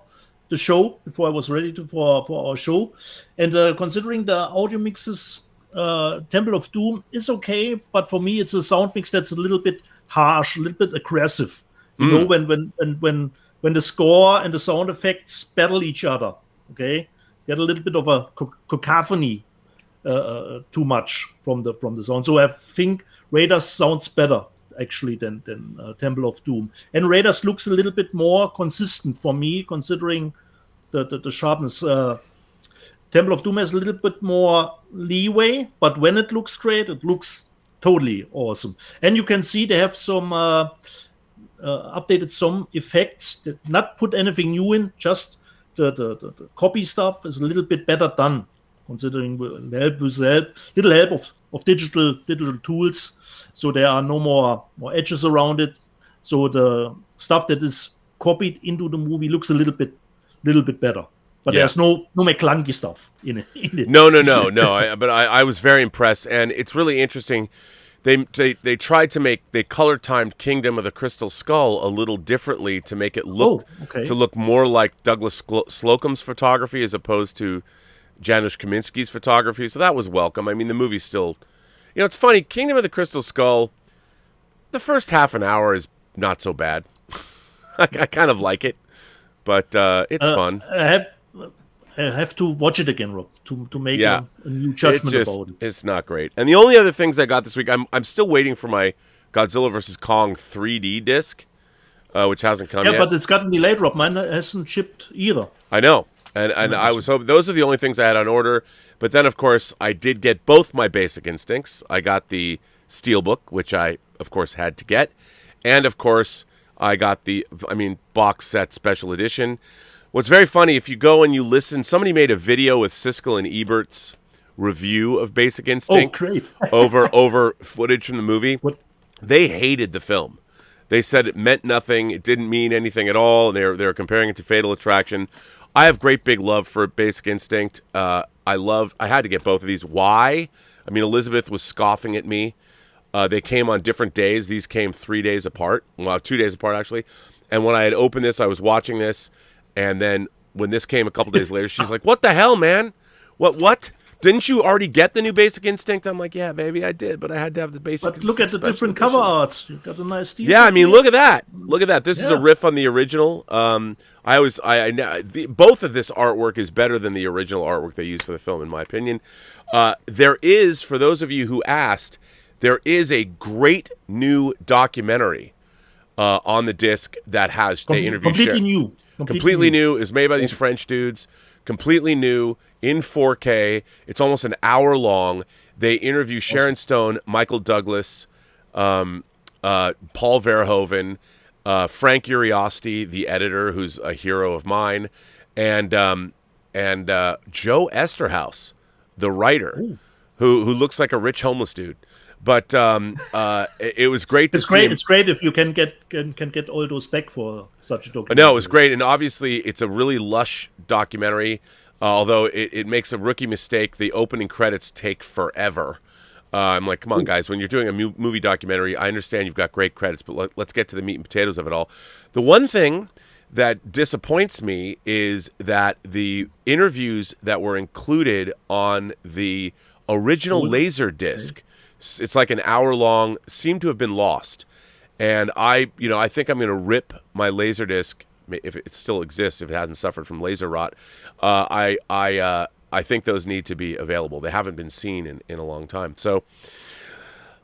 the show, before I was ready for our show. And considering the audio mixes, Temple of Doom is okay, but for me it's a sound mix that's a little bit harsh, a little bit aggressive. You know, when the score and the sound effects battle each other, okay, get a little bit of a cacophony, too much from the sound. So I think Raiders sounds better actually than Temple of Doom, and Raiders looks a little bit more consistent for me, considering the sharpness. Temple of Doom has a little bit more leeway, but when it looks great, it looks totally awesome. And you can see they have some updated some effects, that not put anything new in, just the copy stuff is a little bit better done, considering little help of digital tools. So there are no more edges around it. So the stuff that is copied into the movie looks a little bit better. But there's no clunky stuff in it. No. But I was very impressed, and it's really interesting. They tried to they color timed Kingdom of the Crystal Skull a little differently to make it look to look more like Douglas Slocum's photography as opposed to Janusz Kaminski's photography. So that was welcome. I mean, the movie's still, it's funny. Kingdom of the Crystal Skull, the first half an hour is not so bad. I kind of like it, but it's fun. I have to watch it again, Rob, to make a new judgment about it. It's not great. And the only other things I got this week, I'm still waiting for my Godzilla vs. Kong 3D disc, which hasn't come yet. Yeah, but it's gotten delayed, Rob. Mine hasn't shipped either. I know. And I was hoping, those are the only things I had on order. But then, of course, I did get both my Basic Instincts. I got the Steelbook, which I, of course, had to get. And, of course, I got the box set special edition. What's very funny, if you go and you listen, somebody made a video with Siskel and Ebert's review of Basic Instinct over footage from the movie. What? They hated the film. They said it meant nothing, it didn't mean anything at all, and they were comparing it to Fatal Attraction. I have great big love for Basic Instinct. I had to get both of these. Why? I mean, Elizabeth was scoffing at me. They came on different days. These came 3 days apart. Well, 2 days apart, actually. And when I had opened this, I was watching this. And then when this came a couple days later, she's like, "What the hell, man? What? Didn't you already get the new Basic Instinct?" I'm like, "Yeah, baby, I did, but I had to have the Basic Instinct." But look at the different cover arts. You've got a nice Steve. Yeah, I mean, look at that. Look at that. This is a riff on the original. Both of this artwork is better than the original artwork they used for the film, in my opinion. There is, for those of you who asked, there is a great new documentary on the disc that has they interviewed completely new. Is made by these French dudes. Completely new in 4K. It's almost an hour long. They interview Sharon Stone, Michael Douglas, Paul Verhoeven, Frank Uriosti, the editor, who's a hero of mine, and Joe Esterhaus, the writer, who looks like a rich homeless dude. But it was great to see. It's great if you can get all those back for such a documentary. No, it was great, and obviously it's a really lush documentary. Although it makes a rookie mistake, the opening credits take forever. I'm like, come on, guys, when you're doing a movie documentary, I understand you've got great credits, but let's get to the meat and potatoes of it all. The one thing that disappoints me is that the interviews that were included on the original Laserdisc. It's like an hour long, seem to have been lost. And I think I'm going to rip my Laserdisc. if it still exists, if it hasn't suffered from laser rot. I think those need to be available. They haven't been seen in a long time. So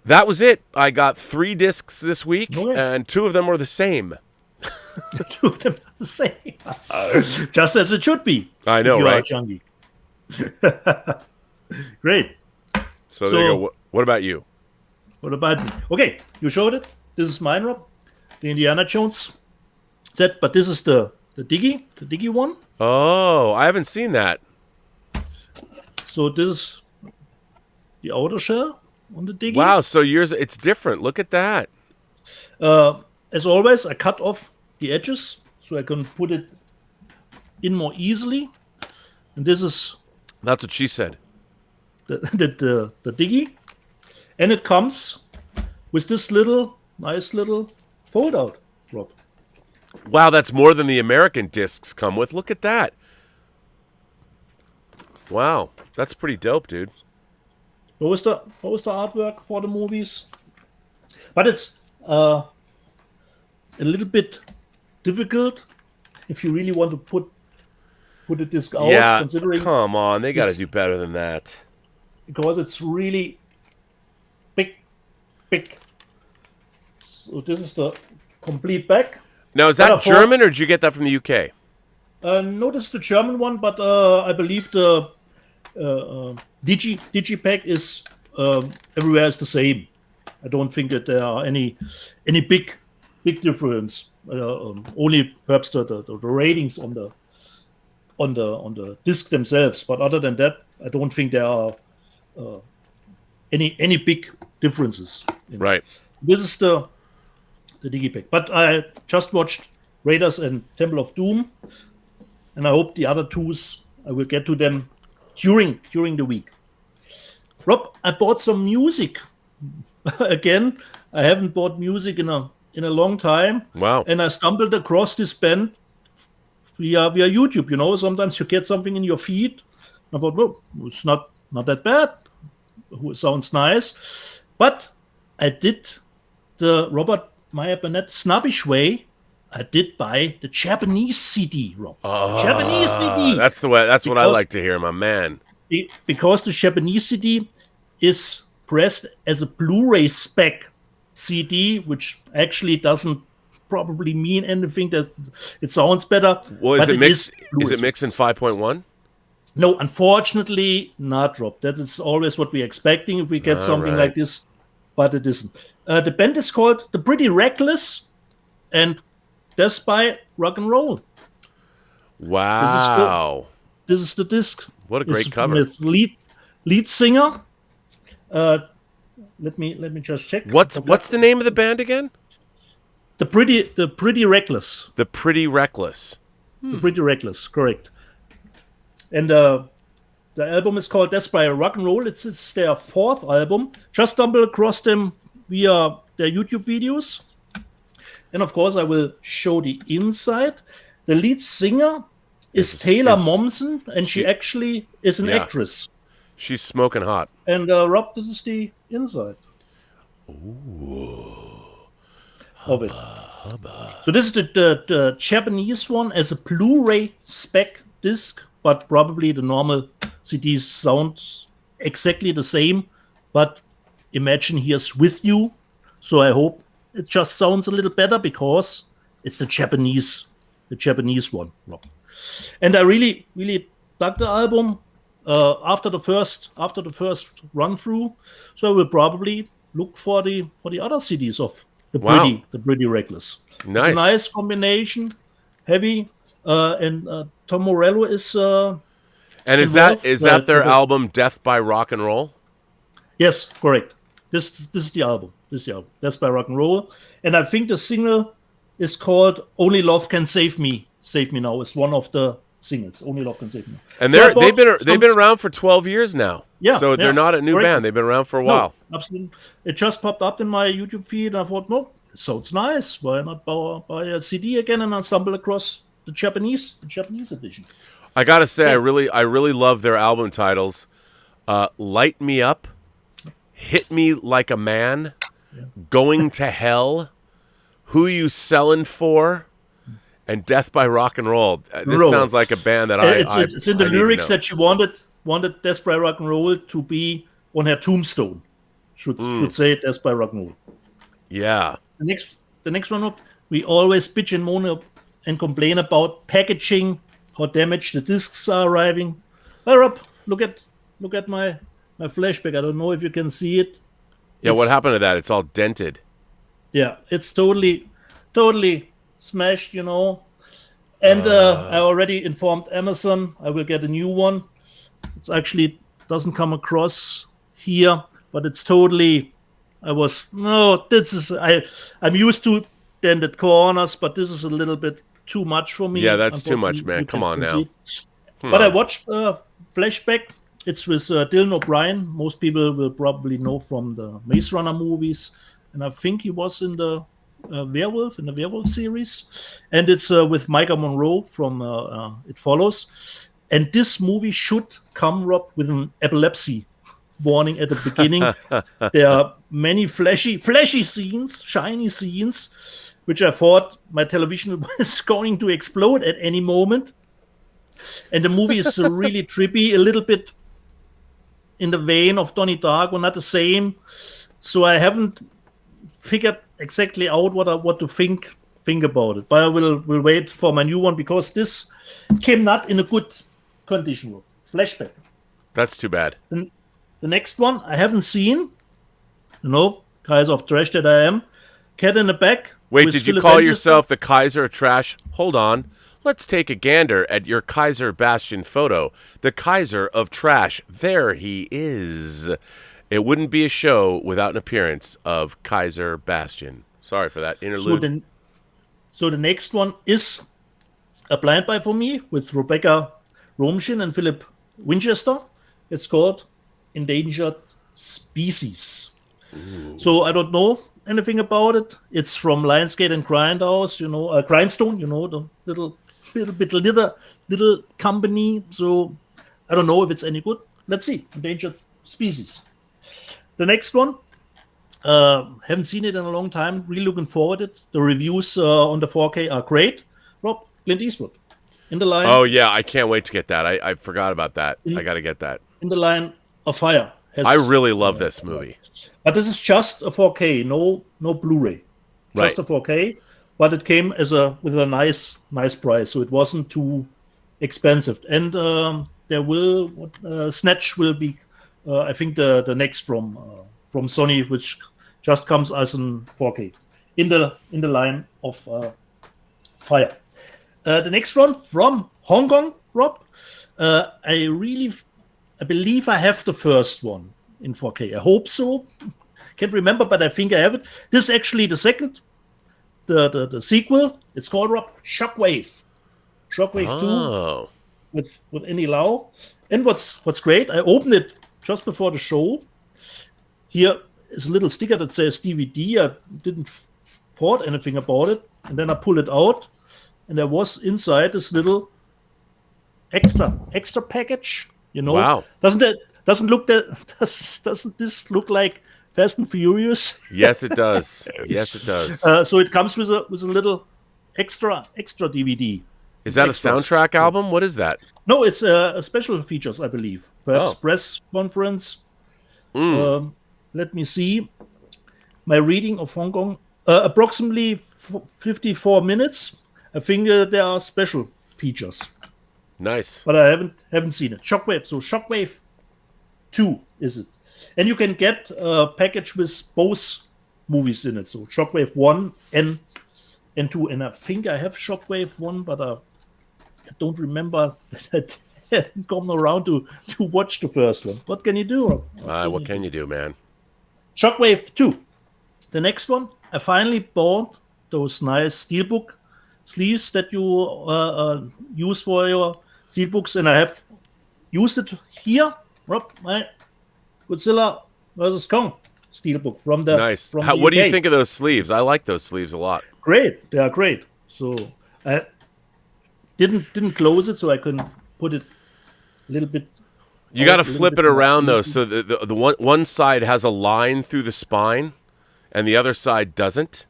that was it. I got 3 discs this week, and 2 of them were the same. 2 of them are the same. Just as it should be. I know, right? Junkie. Great. So there you go. What about you? What about me? Okay, you showed it. This is mine, Rob. The Indiana Jones set, but this is the Diggy one. Oh, I haven't seen that. So this is the outer shell on the Diggy. Wow, so yours, it's different. Look at that. As always, I cut off the edges so I can put it in more easily. And this is... That's what she said. The Diggy. And it comes with this nice little fold-out, Rob. Wow, that's more than the American discs come with. Look at that. Wow, that's pretty dope, dude. What was the artwork for the movies? But it's a little bit difficult if you really want to put a disc out. Yeah, considering come on, they got to do better than that. Because it's really big. So this is the complete back. Now, is that German, or did you get that from the UK? No, this is the German one, but I believe the Digipack is everywhere is the same. I don't think that there are any big difference. Only perhaps the ratings on the disc themselves, but other than that, I don't think there are any big differences. Right. This is the Digipack. But I just watched Raiders and Temple of Doom, and I hope the other 2s I will get to them during the week. Rob, I bought some music. Again, I haven't bought music in a long time. Wow. And I stumbled across this band via YouTube. You know, sometimes you get something in your feed. I thought, well, it's not that bad. It sounds nice. But I did the Robert Meyer Burnett snobbish way. I did buy the Japanese CD, Rob. Oh, Japanese CD. That's the way. That's what I like to hear, my man. Because the Japanese CD is pressed as a Blu-ray spec CD, which actually doesn't probably mean anything. It sounds better. Well, is it mixed? Is it mixed in 5.1? No, unfortunately not, Rob. That is always what we're expecting if we get something like this, but it isn't. The band is called The Pretty Reckless, and Death by Rock and Roll. Wow. This is the disc. What a great cover. Lead singer. Let me just check. What's the name of the band again? The Pretty Reckless. The Pretty Reckless. The Pretty Reckless, correct. And the album is called Death by Rock and Roll. It's their 4th album. Just stumbled across them via their YouTube videos. And of course, I will show the inside. The lead singer is Taylor Momsen, and she actually is an actress. She's smoking hot. And Rob, this is the inside. Ooh. Of it. So this is the Japanese one as a Blu-ray spec disc, but probably the normal CD sounds exactly the same. But imagine here's with you. So I hope it just sounds a little better because it's the Japanese one, Rob. And I really, really dug the album after the first run through. So I will probably look for the other CDs of the Pretty Reckless. Nice. It's a nice combination, heavy, and Tom Morello is. And is that their album Death by Rock and Roll? Yes, correct. This is the album. Death by Rock and Roll, and I think the single is called "Only Love Can Save Me." Save Me Now is one of the singles. Only Love Can Save Me Now. And they've been around for 12 years now. Yeah, so they're not a new band. They've been around for a while. No, absolutely. It just popped up in my YouTube feed, and I thought, no, it sounds nice. Why not buy a CD again? And I stumbled across the Japanese edition. I gotta say, I really love their album titles. Light Me Up, Hit Me Like a Man, Going to Hell, Who You Sellin' For, And Death by Rock and Roll. This sounds like a band that it's in the lyrics that she wanted Death by Rock and Roll to be on her tombstone. Should say Death by Rock and Roll. Yeah. The next one up, we always bitch and moan and complain about packaging, how damaged the discs are arriving. Well, Rob, look at my flashback. I don't know if you can see it. Yeah, what happened to that? It's all dented. Yeah, it's totally smashed, And I already informed Amazon I will get a new one. It actually doesn't come across here, but it's totally. I'm used to dented corners, but this is a little bit too much for me. Yeah, that's too much, man. Come on now. But I watched Flashback. It's with Dylan O'Brien. Most people will probably know from the Maze Runner movies, and I think he was in the Werewolf series, and it's with Micah Monroe from It Follows. And this movie should come, Rob, with an epilepsy warning at the beginning. There are many flashy scenes, shiny scenes, which I thought my television was going to explode at any moment. And the movie is really trippy, a little bit in the vein of Donnie Darko, not the same. So I haven't figured exactly out what to think about it. But I will wait for my new one, because this came not in a good condition. Flashback. That's too bad. The next one I haven't seen. Kaiser of Trash that I am. Cat in the Bag. Wait, did you call yourself the Kaiser of Trash? Hold on. Let's take a gander at your Kaiser Bastian photo. The Kaiser of Trash. There he is. It wouldn't be a show without an appearance of Kaiser Bastian. Sorry for that interlude. So the next one is a blind buy for me with Rebecca Romijn and Philip Winchester. It's called Endangered Species. Ooh. So I don't know anything about it. It's from Lionsgate and Grindstone, the little company. So I don't know if it's any good. Let's see. Endangered Species. The next one, haven't seen it in a long time. Really looking forward to it. The reviews on the 4K are great. Rob, Clint Eastwood in the line. Oh yeah, I can't wait to get that. I forgot about that. I got to get that. In the Line of Fire. I really love this movie. But this is just a 4K, no Blu-ray. Just a 4K, but it came with a nice price, so it wasn't too expensive. And Snatch will be, I think, the next from Sony, which just comes as an 4K in the Line of Fire. The next one from Hong Kong, Rob. I believe I have the first one in 4K. I hope so. Can't remember, but I think I have it. This is actually the second, the sequel. It's called, Rob, Shockwave. Shockwave 2 with Annie Lau. And what's great, I opened it just before the show. Here is a little sticker that says DVD. I didn't thought anything about it. And then I pull it out, and there was inside this little extra package. Wow. Doesn't this look like Fast and Furious? Yes, it does. Yes, it does. So it comes with a little extra DVD. Is that extras. A soundtrack album? What is that? No, it's a special features, I believe. Perhaps press conference. Let me see. My reading of Hong Kong, approximately 54 minutes. I think there are special features. Nice. But I haven't seen it. Shockwave. So Shockwave 2 is it. And you can get a package with both movies in it. So Shockwave 1 and 2. And I think I have Shockwave 1, but I don't remember that I hadn't come around to watch the first one. What can you do? What can you do, man? Shockwave 2. The next one, I finally bought those nice Steelbook sleeves that you use for your Steelbooks, and I have used it here. Rob, my Godzilla vs. Kong Steelbook from the nice. From what do you think of those sleeves? I like those sleeves a lot. Great, they are great. So I didn't close it, so I can put it a little bit. You got to flip it around though, so the one side has a line through the spine, and the other side doesn't.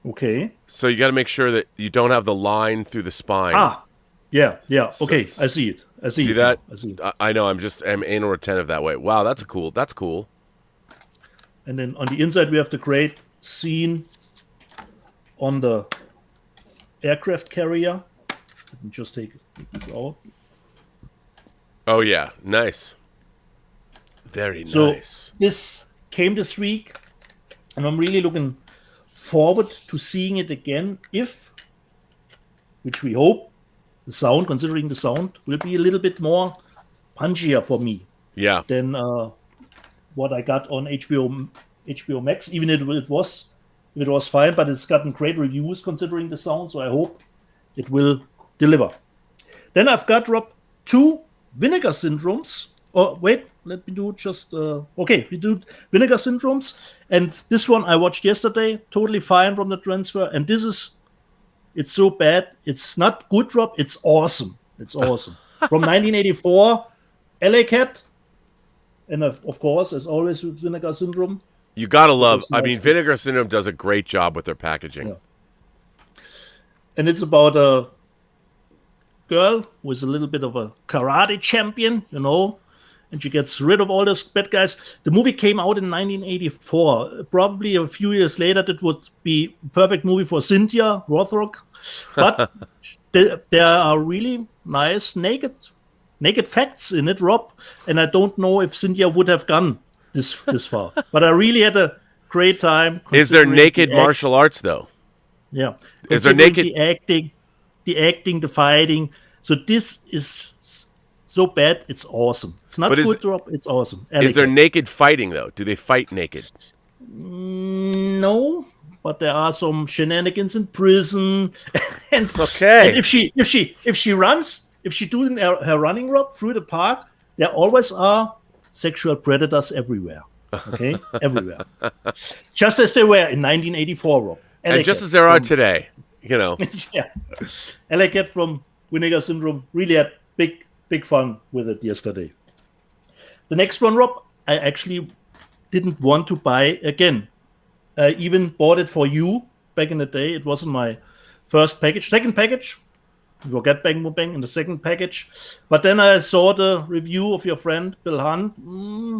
Okay. So you got to make sure that you don't have the line through the spine. Yeah. Okay, I see it. See that? I see it. I know. I'm anal retentive that way. Wow, that's cool. And then on the inside, we have the great scene on the aircraft carrier. Let me just take this out. Oh yeah, nice. Very So nice. this came this week, and I'm really looking forward to seeing it again. Which we hope, considering the sound, will be a little bit more punchier for me. Yeah. Than what I got on HBO Max. Even if it was fine, but it's gotten great reviews considering the sound. So I hope it will deliver. Then I've got, Rob, 2 Vinegar Syndromes. Oh, wait, let me do just... okay, we do Vinegar Syndromes. And this one I watched yesterday. Totally fine from the transfer. And this is... It's so bad. It's not good, Rob. It's awesome. It's awesome. From 1984, LA Cat. And of course, as always with Vinegar Syndrome. You gotta love... I mean, Vinegar Syndrome does a great job with their packaging. Yeah. And it's about a girl who is a little bit of a karate champion, and she gets rid of all those bad guys. The movie came out in 1984. Probably a few years later, that would be a perfect movie for Cynthia Rothrock. But there are really nice naked facts in it, Rob. And I don't know if Cynthia would have gone this far. But I really had a great time. Is there naked martial arts, though? Yeah. Is there naked... The acting, the fighting. So this is so bad, it's awesome. It's not good, Rob. It's awesome. Is there naked fighting, though? Do they fight naked? No, but there are some shenanigans in prison. And if she runs, if she doing her running, Rob, through the park, there always are sexual predators everywhere. Okay, everywhere. Just as they were in 1984, Rob. And just as there are today, Yeah. LA Cat from Vinegar Syndrome really had big fun with it yesterday. The next one, Rob, I actually didn't want to buy again. I even bought it for you back in the day. It wasn't my first package. Second package, you forget Bang Boom Bang in the second package. But then I saw the review of your friend Bill Hunt.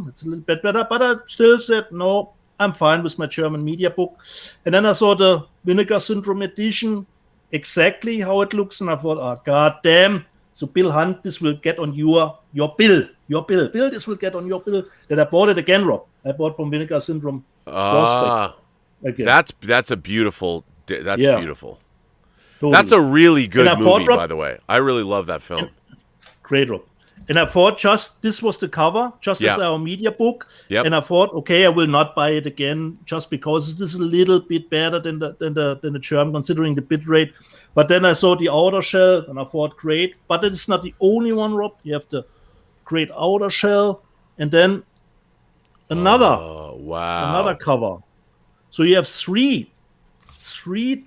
It's a little bit better, but I still said, no, I'm fine with my German media book. And then I saw the Vinegar Syndrome edition, exactly how it looks, and I thought, oh, god damn. So Bill Hunt, this will get on your bill. Bill, this will get on your bill. Then I bought it again, Rob. I bought from Vinegar Syndrome. Again. That's a beautiful. Beautiful. Totally. That's a really good movie, by the way. I really love that film. Great, Rob. And I thought this was the cover, just as our media book. Yep. And I thought, okay, I will not buy it again, just because this is a little bit better than the German, considering the bit rate. But then I saw the outer shell, and I thought, great. But it is not the only one, Rob. You have the great outer shell, and then another cover. So you have three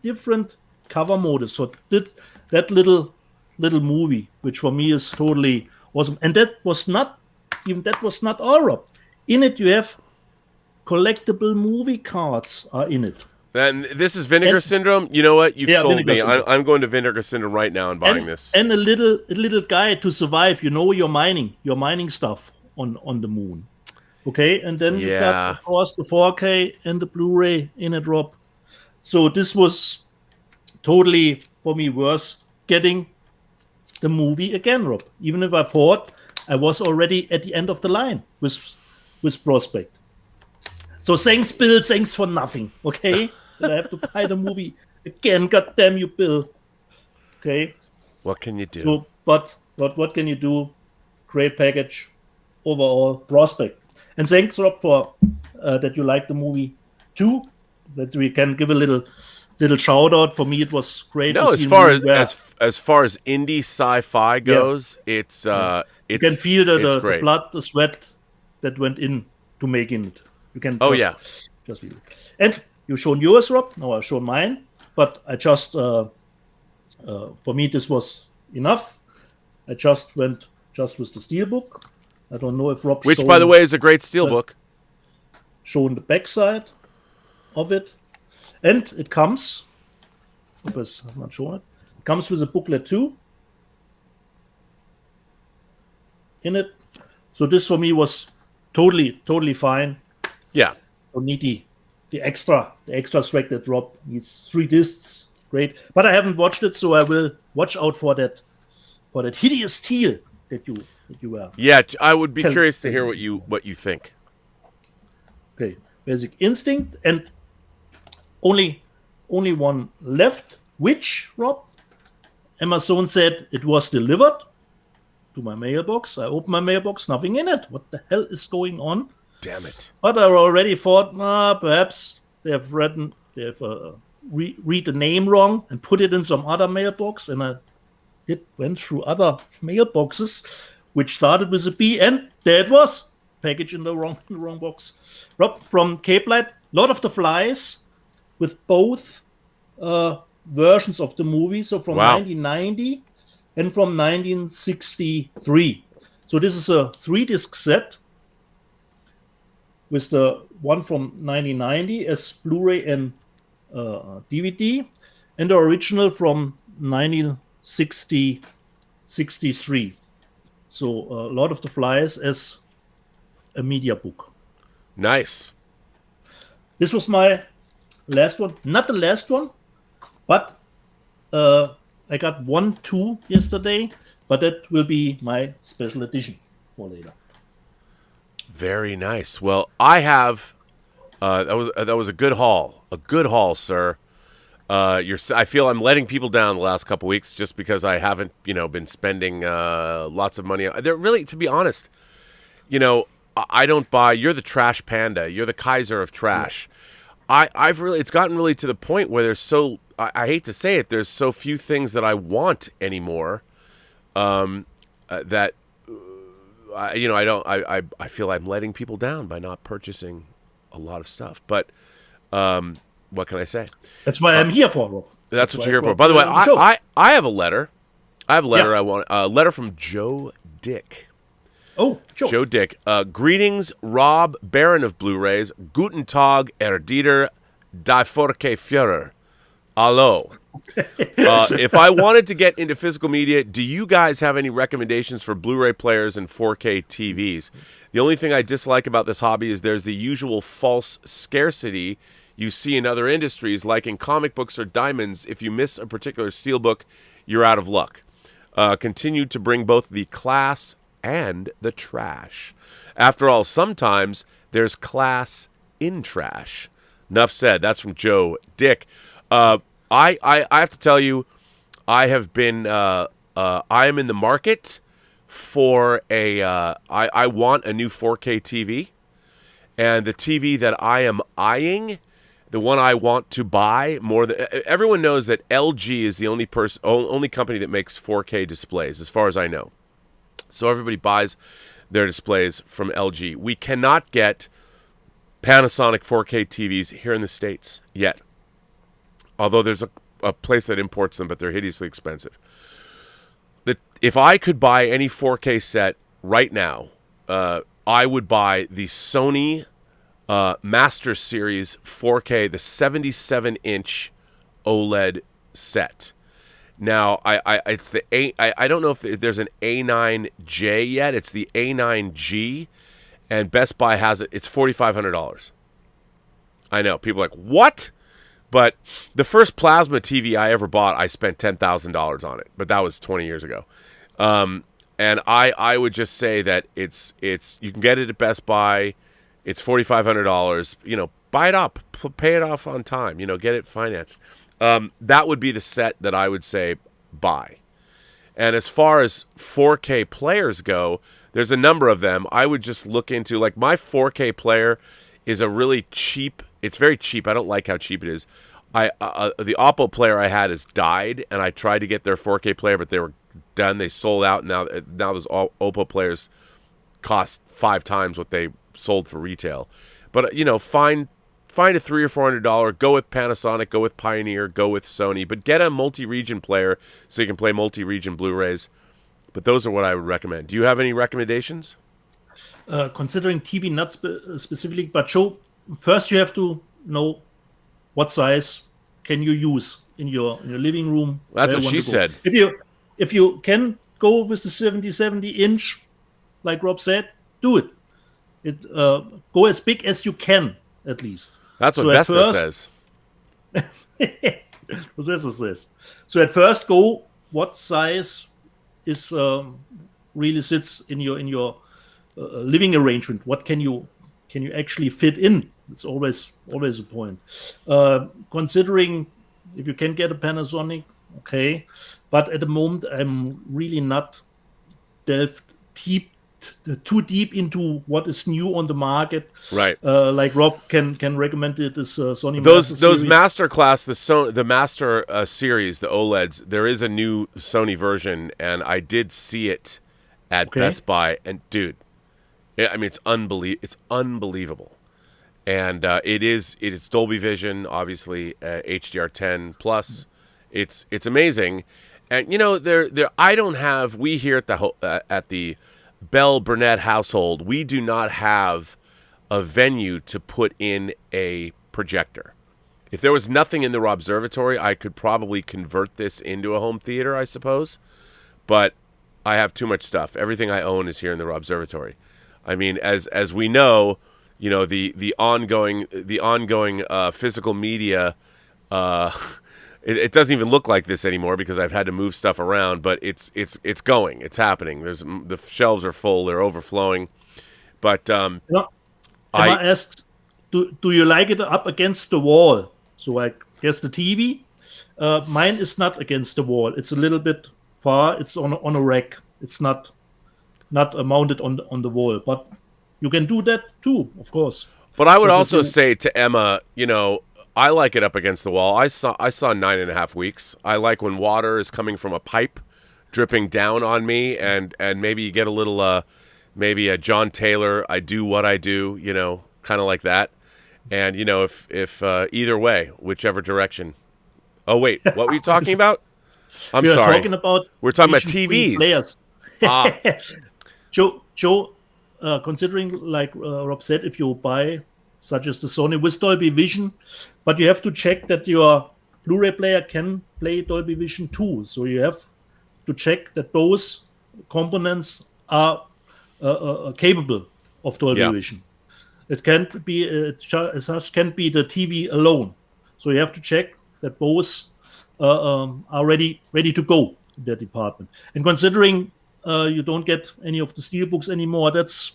different cover motives. So that little movie, which for me is totally awesome. And that was not all, Rob. In it, you have collectible movie cards are in it. And this is Vinegar Syndrome. You know what? You've sold me. I'm going to Vinegar Syndrome right now and buying this. And a little guide to survive. Your mining stuff on the moon. Okay, and then you got, of course, the 4K and the Blu-ray in it, Rob. So this was totally, for me, worth getting the movie again, Rob. Even if I thought I was already at the end of the line with Prospect. So thanks, Bill. Thanks for nothing. Okay, that I have to buy the movie again. God damn you, Bill. Okay. What can you do? So, but what can you do? Great package overall. Prospect. And thanks, Rob, for that you like the movie too. That we can give a little shout out. For me, it was great. No, as far as indie sci-fi goes, it's you can feel the blood, the sweat that went in to making it. You can just feel it. And you've shown yours, Rob. Now I've shown mine. But I just for me this was enough. I just went with the Steelbook. I don't know if Rob, which by the way is a great Steelbook. Showing the backside of it, and it comes Oops, I'm not showing it. It comes with a booklet too in it. So this for me was totally fine. Yeah. Don't need the extra track that Rob needs 3 discs. Great, but I haven't watched it, so I will watch out for that hideous teal that you were. Yeah, I would be curious to hear what you think. Okay, Basic Instinct, and only one left. Which, Rob? Amazon said it was delivered to my mailbox. I opened my mailbox, nothing in it. What the hell is going on? Damn it! But I already thought, perhaps they have read the name wrong and put it in some other mailbox, and I went through other mailboxes, which started with a B, and there it was, package in the wrong box. Rob from Cape Light, Lord of the Flies, with both versions of the movie, so from 1990 and from 1963. So this is a 3-disc set with the one from 1990 as Blu-ray and DVD, and the original from 1963. So Lord of the Flies as a media book. Nice. This was my last one. Not the last one, but I got 1-2 yesterday, but that will be my special edition for later. Very nice. Well, I have that was a good haul. A good haul, sir. I feel I'm letting people down the last couple weeks just because I haven't, been spending lots of money. They're really, to be honest, I don't buy. You're the trash panda. You're the Kaiser of trash. Yeah. It's gotten really to the point where there's so, I hate to say it, there's so few things that I want anymore. That I feel I'm letting people down by not purchasing a lot of stuff. But what can I say? That's what I'm here for, Rob. That's what you're here for. By the way, I have a letter. I have a letter. Yeah. I want a letter from Joe Dick. Oh, Joe Dick. Greetings, Rob, Baron of Blu-rays. Guten Tag, Dieter Führer. Hallo. If I wanted to get into physical media, do you guys have any recommendations for Blu-ray players and 4K TVs? The only thing I dislike about this hobby is there's the usual false scarcity you see in other industries, like in comic books or diamonds. If you miss a particular steelbook, you're out of luck. Continue to bring both the class and the trash. After all, sometimes there's class in trash. Enough said. That's from Joe Dick. I have to tell you, I have been I am in the market for I want a new 4K TV, and the TV that I am eyeing, the one I want to buy more than everyone knows that LG is the only company that makes 4K displays, as far as I know. So everybody buys their displays from LG. We cannot get Panasonic 4K TVs here in the States yet. Although there's a place that imports them, but they're hideously expensive. If I could buy any 4K set right now, I would buy the Sony Master Series 4K, the 77-inch OLED set. Now, it's the I don't know if there's an A9J yet. It's the A9G, and Best Buy has it. It's $4,500. I know people are like, what? But the first plasma TV I ever bought, I spent $10,000 on it. But that was 20 years ago. And I would just say that it's you can get it at Best Buy. It's $4,500. Buy it up, pay it off on time. Get it financed. That would be the set that I would say buy. And as far as 4K players go, there's a number of them. I would just look into, like, my 4K player is a really cheap. It's very cheap. I don't like how cheap it is. The Oppo player I had has died, and I tried to get their 4K player, but they were done. They sold out. Now those Oppo players cost 5 times what they sold for retail. But find a $300 or $400. Go with Panasonic. Go with Pioneer. Go with Sony. But get a multi-region player so you can play multi-region Blu-rays. But those are what I would recommend. Do you have any recommendations? Considering TV, not specifically, but show. First, you have to know what size can you use in your living room? That's what she said. If you can go with the 70-inch, like Rob said, do it. Go as big as you can, at least. That's what Vesna says. What Vesna says. So at first, go what size is really sits in your living arrangement. What can you actually fit in? It's always a point. Considering if you can get a Panasonic, okay, but at the moment I'm really not delved too deep into what is new on the market. Right. Like Rob can recommend it as Sony. Those Master Class, the Master series, the OLEDs. There is a new Sony version, and I did see it at Best Buy. And dude, it's unbelievable. And it's Dolby Vision, obviously, HDR10 plus. It's amazing. And we here at the Bell Burnett household, we do not have a venue to put in a projector. If there was nothing in the Robservatory, I could probably convert this into a home theater, I suppose. But I have too much stuff. Everything I own is here in the Robservatory. I mean, as we know, the ongoing physical media. It doesn't even look like this anymore because I've had to move stuff around. But it's going. It's happening. The shelves are full. They're overflowing. But Emma asked, do you like it up against the wall? So I guess the TV. Mine is not against the wall. It's a little bit far. It's on a rack. It's not mounted on the wall. But you can do that too, of course. But I would also say to Emma, I like it up against the wall. I saw 9.5 weeks. I like when water is coming from a pipe, dripping down on me, and maybe you get a little, maybe a John Taylor, I do what I do, kind of like that. And if either way, whichever direction. Oh wait, what were you talking about? I'm sorry. We're talking about TVs. Players. Joe, considering like Rob said, if you buy such as the Sony with Dolby Vision, but you have to check that your Blu-ray player can play Dolby Vision too. So you have to check that those components are capable of Dolby Vision. It can't be it just can't be the TV alone. So you have to check that both are ready to go in that department. And considering you don't get any of the Steelbooks anymore, that's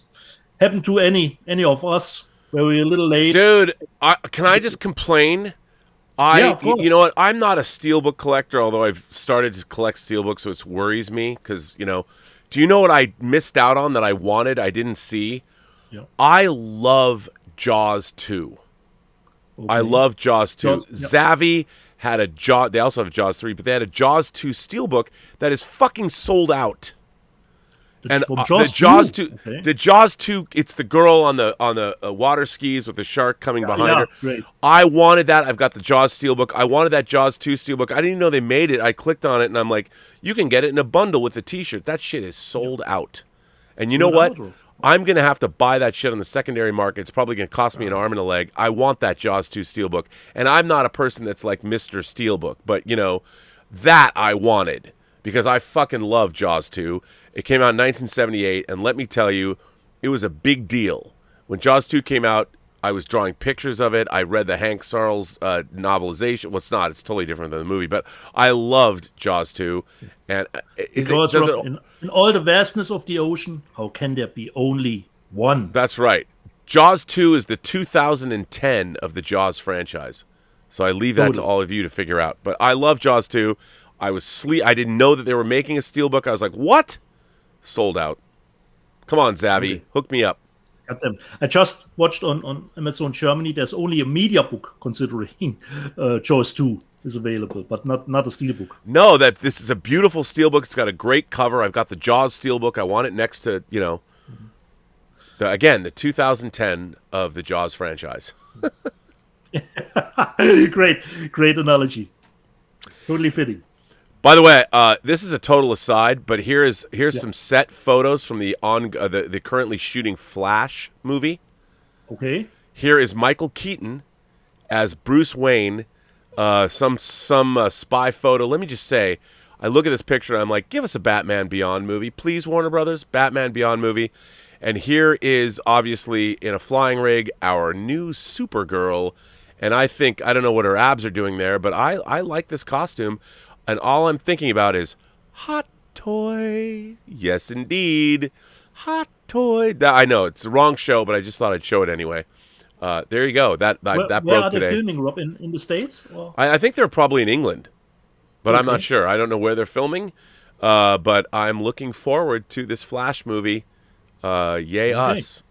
happened to any of us. Where we're a little late. Dude, can I just complain? Of course. You know what? I'm not a Steelbook collector, although I've started to collect Steelbooks, so it worries me. Because, do you know what I missed out on that I wanted, I didn't see? Yeah. I love Jaws 2. Okay. I love Jaws 2. Zavvi had a Jaws... They also have Jaws 3, but they had a Jaws 2 Steelbook that is fucking sold out. And the Jaws 2, it's the girl on the water skis with the shark coming behind her. Great. I wanted that. I've got the Jaws Steelbook. I wanted that Jaws 2 Steelbook. I didn't even know they made it. I clicked on it, and I'm like, you can get it in a bundle with the T-shirt. That shit is sold out. And you know what? I'm going to have to buy that shit on the secondary market. It's probably going to cost me an arm and a leg. I want that Jaws 2 Steelbook. And I'm not a person that's like Mr. Steelbook, but, that I wanted. Because I fucking love Jaws 2. It came out in 1978, and let me tell you, it was a big deal. When Jaws 2 came out, I was drawing pictures of it. I read the Hank Sarles novelization. Well, it's not. It's totally different than the movie, but I loved Jaws 2. And in all the vastness of the ocean, how can there be only one? That's right. Jaws 2 is the 2010 of the Jaws franchise. So I leave that to all of you to figure out. But I love Jaws 2. I didn't know that they were making a Steelbook. I was like, what? Sold out. Come on, Zavvi. Hook me up. Got them. I just watched on Amazon Germany, there's only a media book considering Jaws 2 is available, but not a Steelbook. No, this is a beautiful Steelbook. It's got a great cover. I've got the Jaws Steelbook. I want it next to, the 2010 of the Jaws franchise. Great analogy. Totally fitting. By the way, this is a total aside, but here's some set photos from the currently shooting Flash movie. Okay. Here is Michael Keaton as Bruce Wayne some spy photo. Let me just say, I look at this picture and I'm like, give us a Batman Beyond movie, please, Warner Brothers. Batman Beyond movie. And here is, obviously, in a flying rig, our new Supergirl. And I don't know what her abs are doing there, but I like this costume. And all I'm thinking about is hot toy. Yes, indeed. Hot toy. I know, it's the wrong show, but I just thought I'd show it anyway. There you go. That broke today. Where are they filming, Rob? In the States? Or? I think they're probably in England, but okay. I'm not sure. I don't know where they're filming, but I'm looking forward to this Flash movie. Yay us.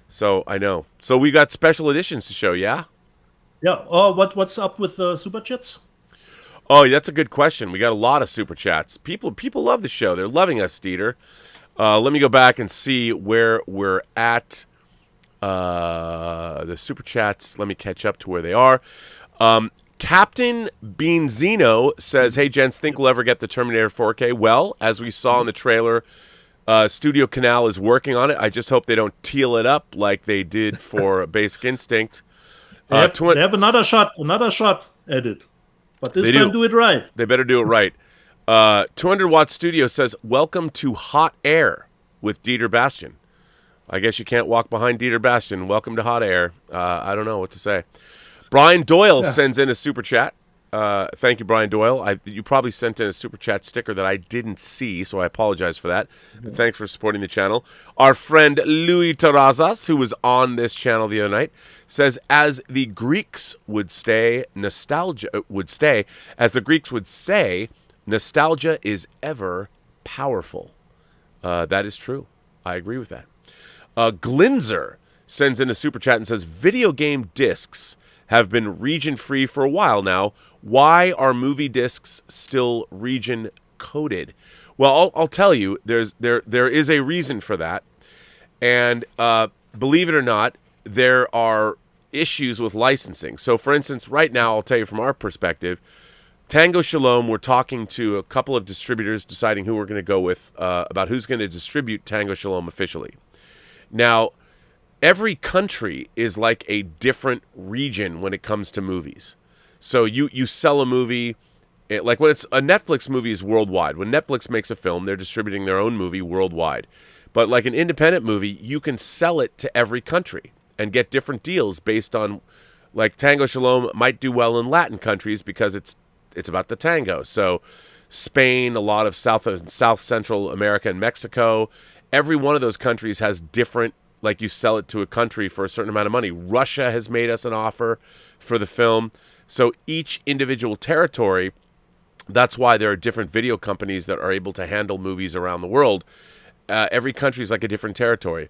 So I know. So we got special editions to show, yeah? Yeah. Oh, what's up with the Super Chats? Oh, that's a good question. We got a lot of Super Chats. People love the show. They're loving us, Dieter. Let me go back and see where we're at. The Super Chats. Let me catch up to where they are. Captain Beanzino says, hey, gents, think we'll ever get the Terminator 4K? Well, as we saw in the trailer, Studio Canal is working on it. I just hope they don't teal it up like they did for Basic Instinct. They have another shot at it. But this time do it right. They better do it right. 200 Watt Studio says, welcome to Hot Air with Dieter Bastian. I guess you can't walk behind Dieter Bastian. Welcome to Hot Air. I don't know what to say. Brian Doyle sends in a super chat. Thank you, Brian Doyle. You probably sent in a super chat sticker that I didn't see, so I apologize for that. But thanks for supporting the channel. Our friend Louis Terrazas, who was on this channel the other night, says, as the Greeks would say, nostalgia is ever powerful. That is true. I agree with that. Glinzer sends in a super chat and says, video game discs have been region-free for a while now. Why are movie discs still region-coded? Well, I'll tell you, there is a reason for that. And believe it or not, there are issues with licensing. So, for instance, right now, I'll tell you from our perspective, Tango Shalom, we're talking to a couple of distributors deciding who we're going to go with about who's going to distribute Tango Shalom officially. Now, every country is like a different region when it comes to movies. So you sell a movie, like when it's a Netflix movie is worldwide. When Netflix makes a film, they're distributing their own movie worldwide. But like an independent movie, you can sell it to every country and get different deals based on, like Tango Shalom might do well in Latin countries because it's about the tango. So Spain, a lot of South Central America and Mexico, every one of those countries has different, like you sell it to a country for a certain amount of money. Russia has made us an offer for the film. So each individual territory, that's why there are different video companies that are able to handle movies around the world. Every country is like a different territory.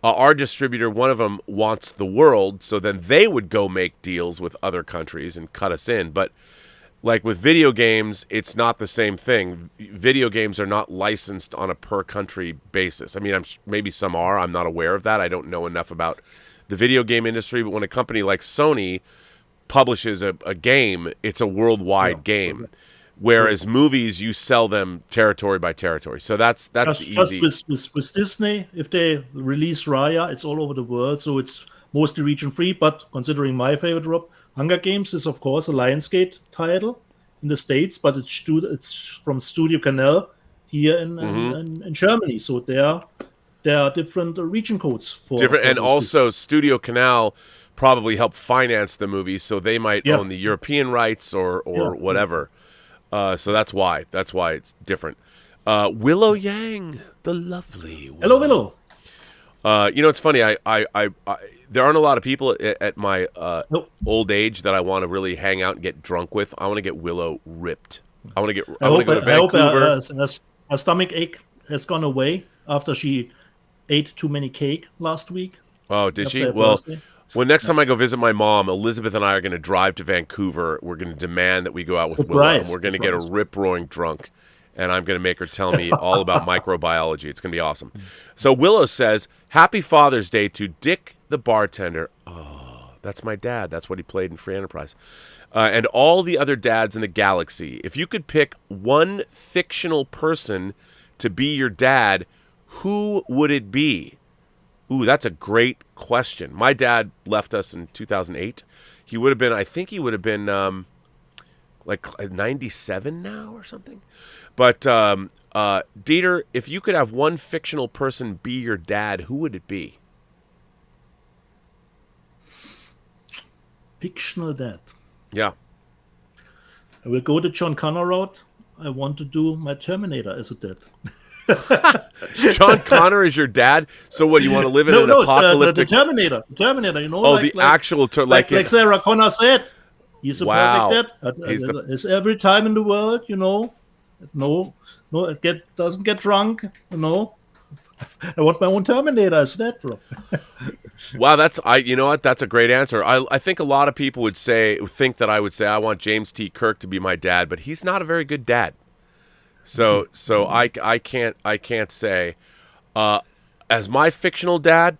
Our distributor, one of them wants the world, so then they would go make deals with other countries and cut us in. But like with video games, it's not the same thing. Video games are not licensed on a per country basis. I mean, maybe some are. I'm not aware of that. I don't know enough about the video game industry. But when a company like Sony publishes a game, it's a worldwide game. Whereas movies, you sell them territory by territory. So that's easy. Just with Disney, if they release Raya, it's all over the world. So it's mostly region free. But considering my favorite, Rob, Hunger Games is, of course, a Lionsgate title in the States, but it's from Studio Canal here in Germany. So there are different region codes for different, and also Studio Canal probably helped finance the movie, so they might own the European rights or whatever. So that's why it's different. Willow Yang, the lovely Willow. Hello, Willow. It's funny. I there aren't a lot of people at my old age that I want to really hang out and get drunk with. I want to get Willow ripped. I want to go to Vancouver. I hope her stomach ache has gone away after she ate too many cake last week. Oh, did she? Well, next time I go visit my mom, Elizabeth and I are going to drive to Vancouver. We're going to demand that we go out with Willow, and we're going to get a rip-roaring drunk. And I'm going to make her tell me all about microbiology. It's going to be awesome. So Willow says, happy Father's Day to Dick the bartender. Oh, that's my dad. That's what he played in Free Enterprise. And all the other dads in the galaxy. If you could pick one fictional person to be your dad, who would it be? Ooh, that's a great question. My dad left us in 2008. I think he would have been like 97 now or something. But Dieter, if you could have one fictional person be your dad, who would it be? Fictional dad. Yeah. I will go the John Connor route. I want to do my Terminator as a dad. John Connor is your dad? So what, you want to live in an apocalyptic... The Terminator. The Terminator, you know? Oh, like, the actual... like Sarah Connor said. He's a perfect dad. He's It's every time in the world, you know. No, doesn't get drunk, you know. I want my own Terminator as that, bro. Wow, you know what? That's a great answer. I think a lot of people would think that I would say I want James T. Kirk to be my dad, but he's not a very good dad. So I can't say. As my fictional dad,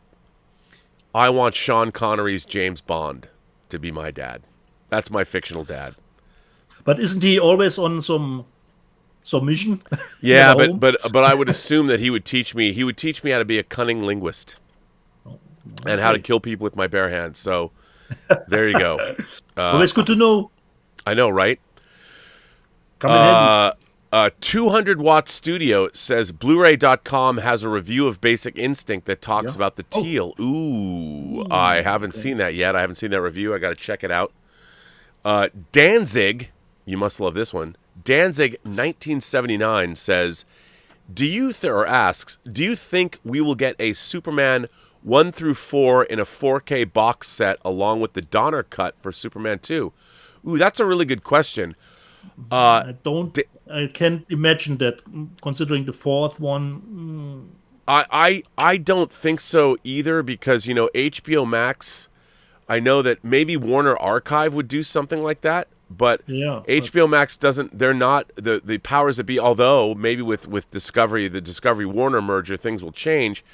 I want Sean Connery's James Bond to be my dad. That's my fictional dad. But isn't he always on some mission? Yeah, but I would assume that he would teach me how to be a cunning linguist and how to kill people with my bare hands. So there you go. Always good to know. I know, right? Come in handy. 200 Watt Studio says Blu-ray.com has a review of Basic Instinct that talks about the teal. Ooh, I haven't seen that yet. I haven't seen that review. I got to check it out. Danzig, you must love this one. Danzig 1979 says, do you think we will get a Superman 1 through 4 in a 4K box set along with the Donner cut for Superman 2? Ooh, that's a really good question. I can't imagine that, considering the fourth one. I don't think so either, because HBO Max, I know that maybe Warner Archive would do something like that, but HBO Max doesn't. They're not the powers that be. Although maybe with Discovery, the Discovery Warner merger, things will change.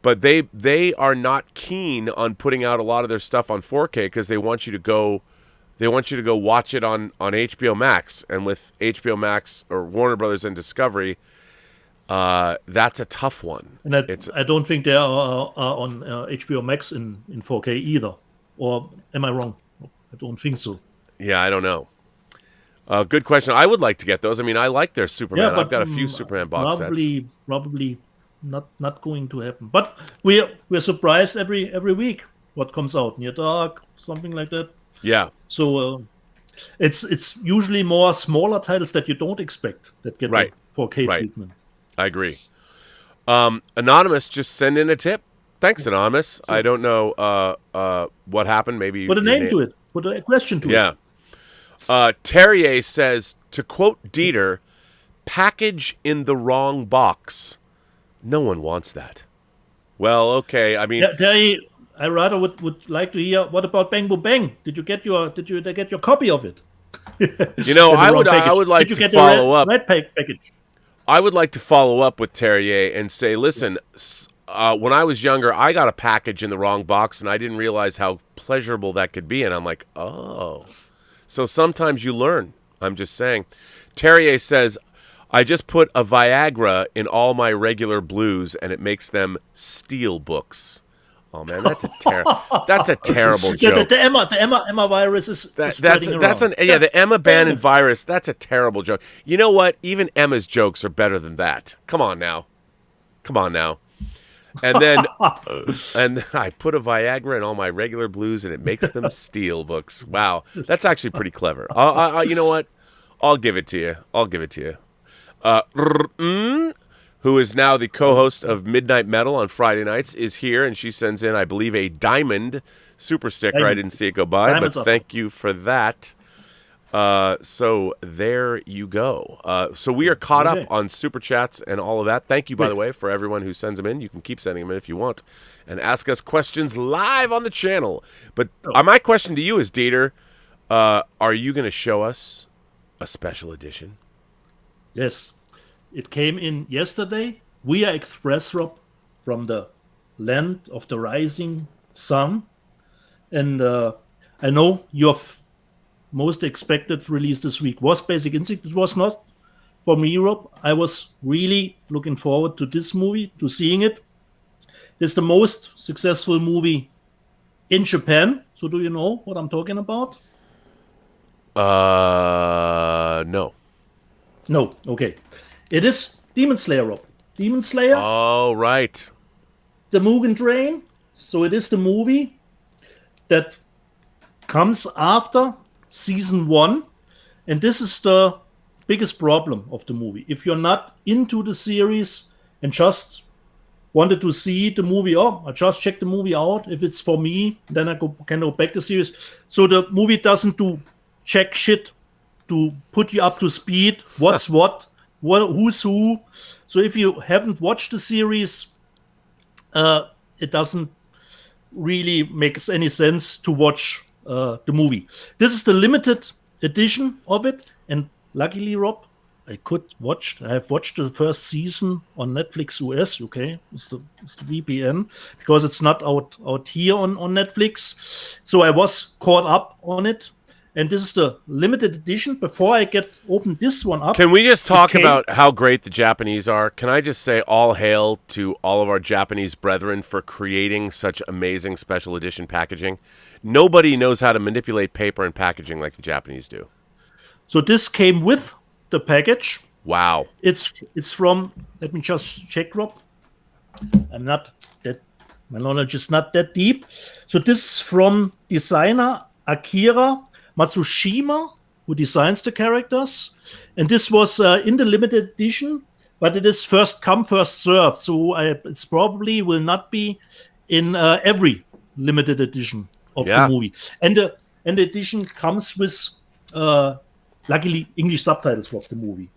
But they are not keen on putting out a lot of their stuff on 4K because they want you to go watch it on HBO Max. And with HBO Max or Warner Brothers and Discovery, that's a tough one. And I don't think they are on HBO Max in 4K either. Or am I wrong? I don't think so. Yeah, I don't know. Good question. I would like to get those. I mean, I like their Superman. I've got a few Superman box sets. Probably not going to happen. But we're surprised every week what comes out. Near Dark, something like that. Yeah. So it's usually more smaller titles that you don't expect that get 4K treatment. I agree. Anonymous, just send in a tip. Thanks, Anonymous. I don't know what happened. Maybe put a name to it. Put a question to it. Yeah. Terrier says, to quote Dieter, package in the wrong box. No one wants that. Well, okay. I mean, Terry, I rather would like to hear, what about Bang Boom Bang? Did you get your copy of it? I would like to follow up. Red package. I would like to follow up with Terrier and say, listen, when I was younger, I got a package in the wrong box, and I didn't realize how pleasurable that could be. And I'm like, oh. So sometimes you learn. I'm just saying. Terrier says, I just put a Viagra in all my regular blues, and it makes them Steelbooks. Oh man, that's a terrible joke. The Emma virus is spreading around. The Emma Bannon virus. That's a terrible joke. You know what? Even Emma's jokes are better than that. Come on now. And then I put a Viagra in all my regular blues, and it makes them Steelbooks. Wow, that's actually pretty clever. You know what? I'll give it to you. Who is now the co-host of Midnight Metal on Friday nights, is here, and she sends in, I believe, a diamond super sticker. I didn't see it go by, but thank you for that. So there you go. So we are caught up on super chats and all of that. Thank you, by the way, for everyone who sends them in. You can keep sending them in if you want, and ask us questions live on the channel. But my question to you is, Dieter, are you going to show us a special edition? Yes. It came in yesterday via Express, Rob, from the land of the rising sun. And I know your most expected release this week was Basic Instinct. It was not for me, Rob. I was really looking forward to this movie, to seeing it. It's the most successful movie in Japan. So do you know what I'm talking about? No. No. Okay. It is Demon Slayer, Rob. Demon Slayer. Oh, right. The Mugen Train. So it is the movie that comes after season 1. And this is the biggest problem of the movie. If you're not into the series and just wanted to see the movie, I just check the movie out. If it's for me, then I can go back to the series. So the movie doesn't do check shit to put you up to speed. What's what, who's who. So if you haven't watched the series, it doesn't really make any sense to watch the movie. This is the limited edition of it, and luckily, Rob, I have watched the first season on Netflix US, okay? It's the VPN, because it's not out here on Netflix. So I was caught up on it. And this is the limited edition. Before I open this one up. Can we just talk about how great the Japanese are? Can I just say all hail to all of our Japanese brethren for creating such amazing special edition packaging? Nobody knows how to manipulate paper and packaging like the Japanese do. So this came with the package. Wow. It's from, let me just check, Rob. My knowledge is not that deep. So this is from designer Akira Matsushima, who designs the characters. And this was in the limited edition, but it is first come, first served. So it's probably will not be in every limited edition of the movie. And the edition comes with, luckily, English subtitles of the movie.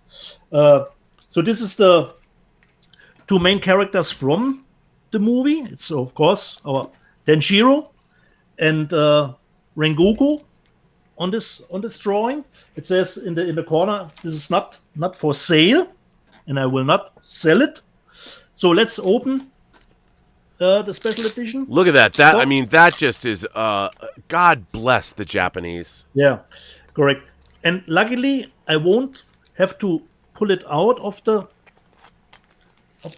So this is the two main characters from the movie. It's, of course, our Denjiro and Rengoku. On this drawing, it says in the corner, this is not for sale, and I will not sell it. So let's open the special edition. Look at that! That just is. God bless the Japanese. Yeah, correct. And luckily, I won't have to pull it out of the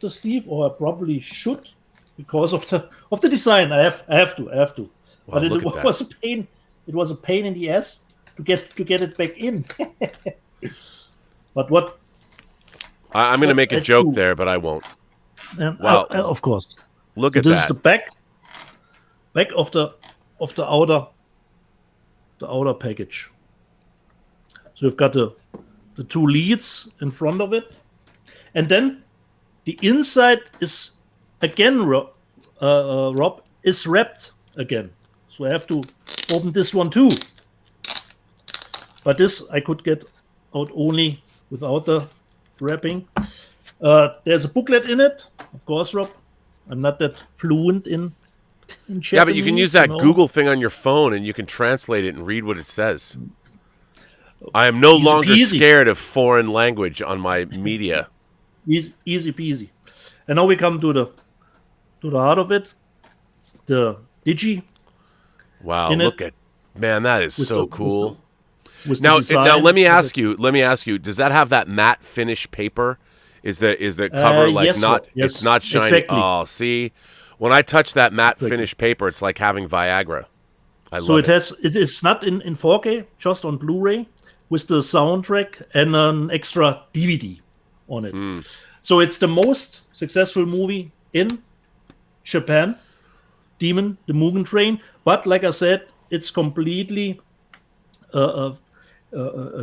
sleeve, or I probably should, because of the design. I have to. Wow, but it was a pain. It was a pain in the ass to get it back in. But what? I'm going to make a joke there, but I won't. Wow! Of course. Look at that. This is the back of the outer package. So you've got the two leads in front of it, and then the inside is again, Rob, is wrapped again. So I have to open this one too. But this I could get out only without the wrapping. There's a booklet in it, of course, Rob. I'm not that fluent in Japanese. Yeah, but you can use that Google thing on your phone and you can translate it and read what it says. I am no longer scared of foreign language on my media. Easy peasy. And now we come to the heart of it. The Digi. Wow, look at, man, that is so cool. Now let me ask you, does that have that matte finish paper? Is the cover it's not shiny? Exactly. Oh, see, when I touch that matte finish paper, it's like having Viagra. I love it. It's not in 4K, just on Blu-ray with the soundtrack and an extra DVD on it. So it's the most successful movie in Japan, the Mugen Train. But like I said, it's completely a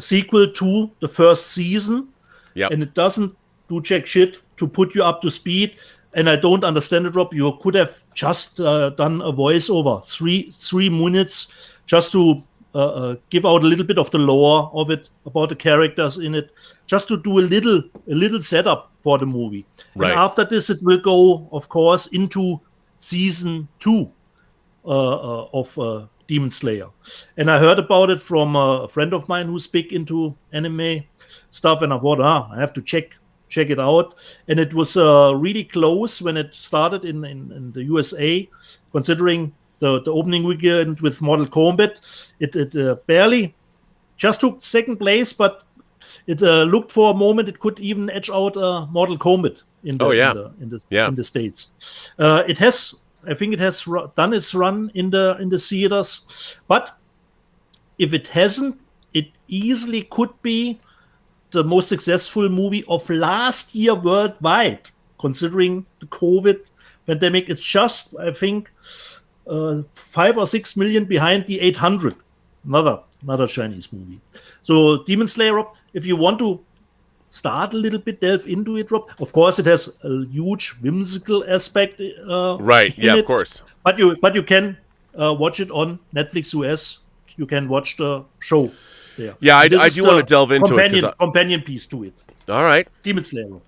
sequel to the first season. Yep. And it doesn't do jack shit to put you up to speed. And I don't understand it, Rob. You could have just done a voiceover, three minutes, just to give out a little bit of the lore of it, about the characters in it, just to do a little setup for the movie. Right. And after this, it will go, of course, into season 2 of Demon Slayer. And I heard about it from a friend of mine who's big into anime stuff, and I thought, I have to check it out. And it was really close when it started in the USA, considering the opening weekend with Mortal Kombat. It barely just took second place, but it looked for a moment it could even edge out Mortal Kombat in the States. I think it has done its run in the theaters, but if it hasn't it easily could be the most successful movie of last year worldwide, considering the COVID pandemic. It's just, I think, 5 or 6 million behind the 800. Another Chinese movie. So Demon Slayer, Rob, if you want to start a little bit, delve into it, Rob. Of course, it has a huge whimsical aspect. Right. Yeah, of course. But you can watch it on Netflix US. You can watch the show there. Yeah, I do want to delve into companion piece to it. All right. Demon Slayer.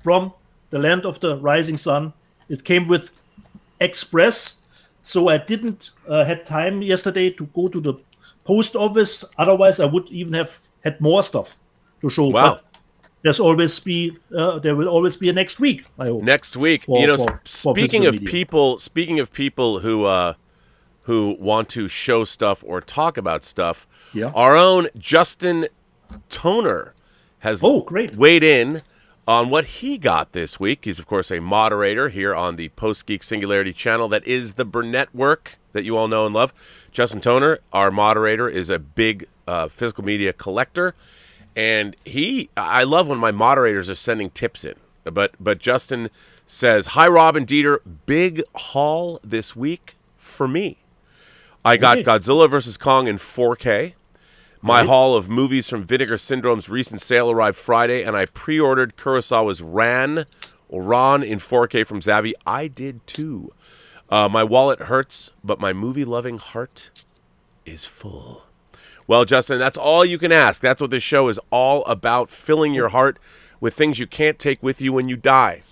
From the land of the rising sun. It came with Express. So I didn't had time yesterday to go to the post office. Otherwise, I would even have had more stuff to show. Wow. But there will always be a next week, I hope. Next week. Speaking of people who want to show stuff or talk about stuff, our own Justin Toner has weighed in on what he got this week. He's, of course, a moderator here on the Post-Geek Singularity channel that is the Burnettwork that you all know and love. Justin Toner, our moderator, is a big physical media collector, and I love when my moderators are sending tips in. But Justin says, "Hi, Rob and Dieter, big haul this week for me. I got Godzilla vs. Kong in 4K. My haul of movies from Vinegar Syndrome's recent sale arrived Friday, and I pre-ordered Kurosawa's Ran in 4K from Zavi. I did too. My wallet hurts, but my movie-loving heart is full." Well, Justin, that's all you can ask. That's what this show is all about, filling your heart with things you can't take with you when you die.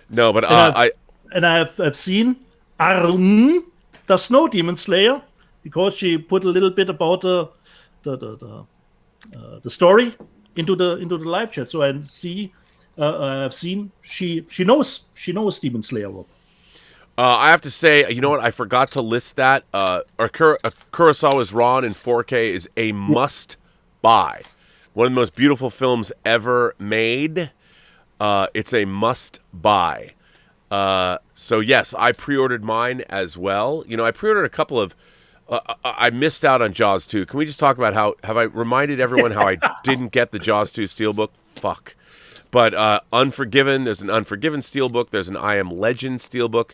No, but I've seen Arn, the Snow Demon Slayer, because she put a little bit about the story into the live chat. So I've seen she knows Demon Slayer. I have to say, you know what? I forgot to list that. Kurosawa's Ran in 4K is a must buy. One of the most beautiful films ever made. It's a must buy. So yes, I pre-ordered mine as well. I pre-ordered a couple of. I missed out on Jaws 2. Can we just talk about have I reminded everyone how I didn't get the Jaws 2 Steelbook? Fuck. But Unforgiven, there's an Unforgiven Steelbook. There's an I Am Legend Steelbook.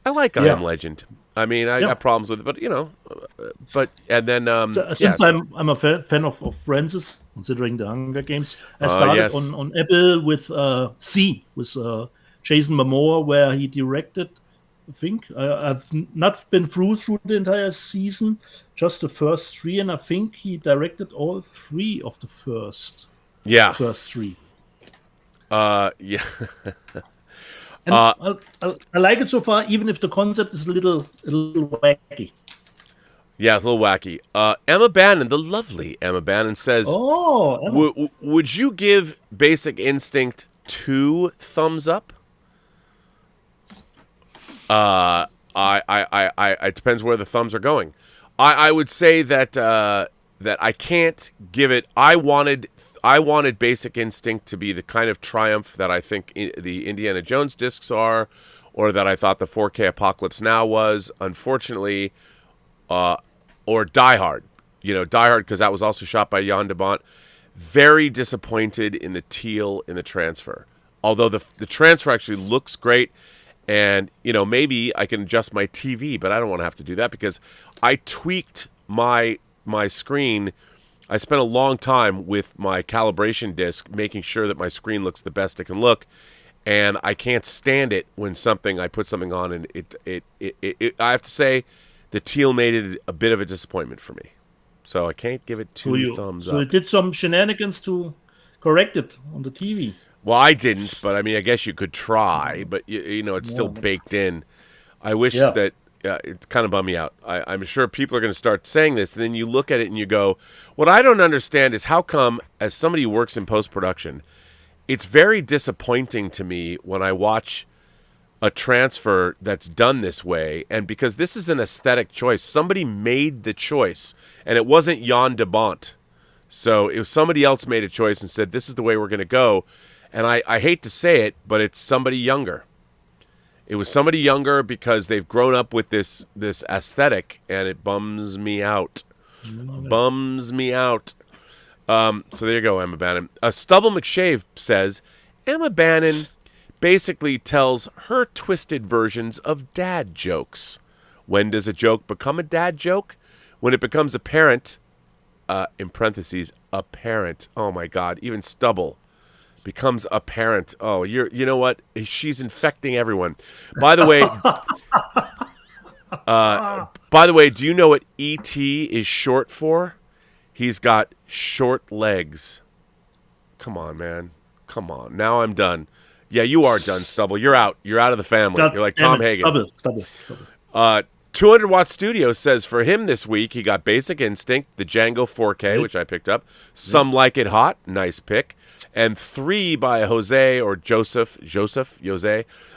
I like I Am Legend. I mean, I got problems with it, but and then since I'm a fan of Francis, considering the Hunger Games, I started on Apple with with Jason Momoa, where he directed. I think I've not been through the entire season, just the first 3, and I think he directed all 3 of the first 3. Yeah. And I like it so far, even if the concept is a little wacky. Yeah, it's a little wacky. Emma Bannon, the lovely Emma Bannon, says, would you give Basic Instinct 2 thumbs up? It depends where the thumbs are going. I would say that I can't give it. I wanted Basic Instinct to be the kind of triumph that I think the Indiana Jones discs are, or that I thought the 4K Apocalypse Now was. Unfortunately, or Die Hard. Die Hard, because that was also shot by Jan de Bont. Very disappointed in the teal in the transfer. Although the transfer actually looks great. And, maybe I can adjust my TV, but I don't want to have to do that because I tweaked my screen. I spent a long time with my calibration disc making sure that my screen looks the best it can look. And I can't stand it when I put something on and it I have to say the teal made it a bit of a disappointment for me. So I can't give it 2 thumbs up. So you did some shenanigans to correct it on the TV. Well, I didn't, but I mean, I guess you could try, but it's still baked in. I wish that it's kind of bummed me out. I'm sure people are going to start saying this, and then you look at it and you go, what I don't understand is how come, as somebody who works in post-production, it's very disappointing to me when I watch a transfer that's done this way, and because this is an aesthetic choice. Somebody made the choice, and it wasn't Jan de Bont. So if somebody else made a choice and said, this is the way we're going to go, and I hate to say it, but it's somebody younger. It was somebody younger because they've grown up with this aesthetic, and it bums me out. Bums me out. So there you go, Emma Bannon. Stubble McShave says, Emma Bannon basically tells her twisted versions of dad jokes. When does a joke become a dad joke? When it becomes apparent, in parentheses, apparent. Oh my God, even Stubble becomes apparent. Oh, you know what? She's infecting everyone. By the way, do you know what E.T. is short for? He's got short legs. Come on, man. Come on. Now I'm done. Yeah, you are done, Stubble. You're out. You're out of the family. You're like Tom Hagen. Stubble. 200 Watt Studios says for him this week, he got Basic Instinct, the Django 4K, which I picked up. Some Like It Hot, nice pick. And 3 by Jose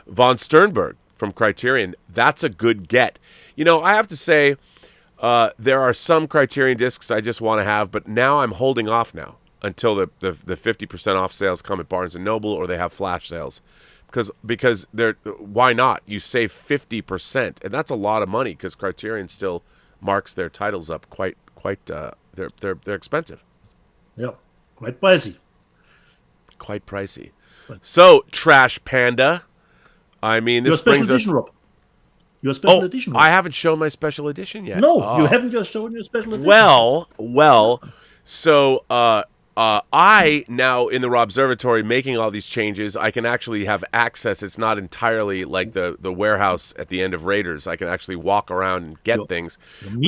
von Sternberg from Criterion. That's a good get. You know, I have to say, there are some Criterion discs I just want to have, but now I'm holding off now until the 50% off sales come at Barnes & Noble or they have flash sales. Because they're, why not? You save 50%, and that's a lot of money because Criterion still marks their titles up quite. They're expensive. Yeah, quite pricey. Quite pricey. So Trash Panda. I mean, this brings us. Your special edition, Rob. I haven't shown my special edition yet. No, you haven't just shown your special edition. Well. So I now in the Robservatory making all these changes. I can actually have access. It's not entirely like the warehouse at the end of Raiders. I can actually walk around and get things. Your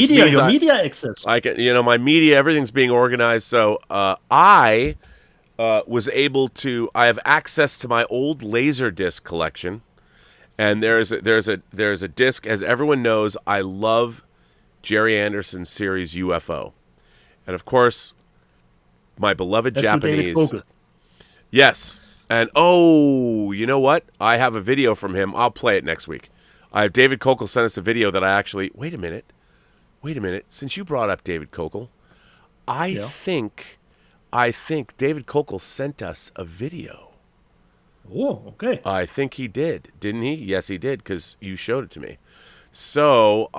media access. I can, my media. Everything's being organized. So I was able to. I have access to my old Laserdisc collection, and there's a disc. As everyone knows, I love Jerry Anderson's series UFO, and of course. My beloved Japanese. Yes. And you know what? I have a video from him. I'll play it next week. David Kokel sent us a video that I actually Wait a minute. Since you brought up David Kokel, I think David Kokel sent us a video. Oh, okay. I think he did. Didn't he? Yes, he did, because you showed it to me. So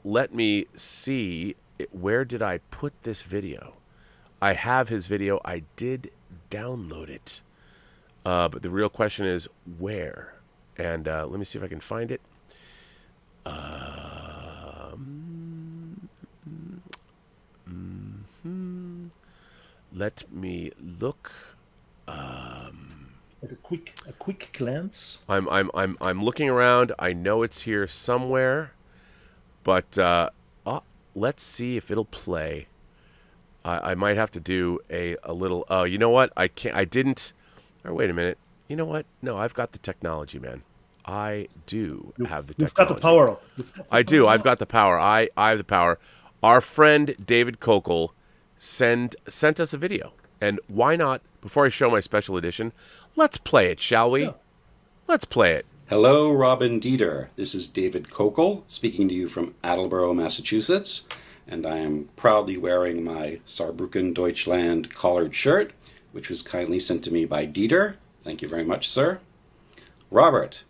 let me see. Where did I put this video? I have his video. I did download it. But the real question is where? And let me see if I can find it. Let me look. At a quick glance. I'm looking around. I know it's here somewhere. But let's see if it'll play. I might have to do a little. Oh, you know what? I can't. I didn't. Or wait a minute. You know what? No, I've got the technology, man. I do have the technology. You've got the power up. I do. I've got the power. I have the power. Our friend David Kokel sent us a video, and why not? Before I show my special edition, let's play it, shall we? Yeah. Let's play it. Hello, Robin Dieter. This is David Kokel speaking to you from Attleboro, Massachusetts. And I am proudly wearing my Saarbrücken Deustchland collared shirt, which was kindly sent to me by Dieter. Thank you very much, sir. Robert,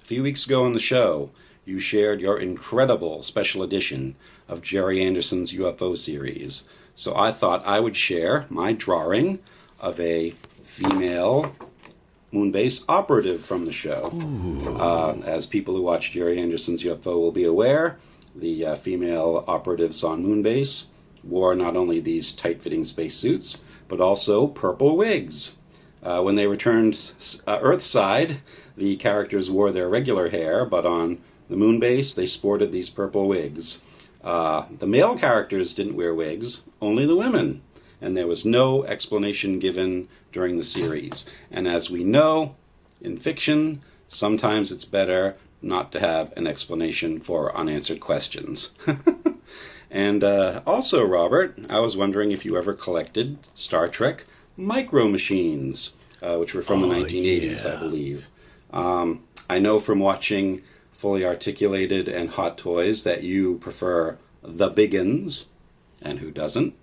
a few weeks ago on the show, you shared your incredible special edition of Jerry Anderson's UFO series. So I thought I would share my drawing of a female moonbase operative from the show. As people who watch Jerry Anderson's UFO will be aware, the female operatives on Moonbase wore not only these tight-fitting spacesuits, but also purple wigs. When they returned Earthside, the characters wore their regular hair, but on the Moonbase, they sported these purple wigs. The male characters didn't wear wigs, only the women, and there was no explanation given during the series. And as we know, in fiction, sometimes it's better not to have an explanation for unanswered questions. And also, Robert, I was wondering if you ever collected Star Trek Micro Machines, which were from the 1980s, I believe. I know from watching Fully Articulated and Hot Toys that you prefer the Biggins, and who doesn't?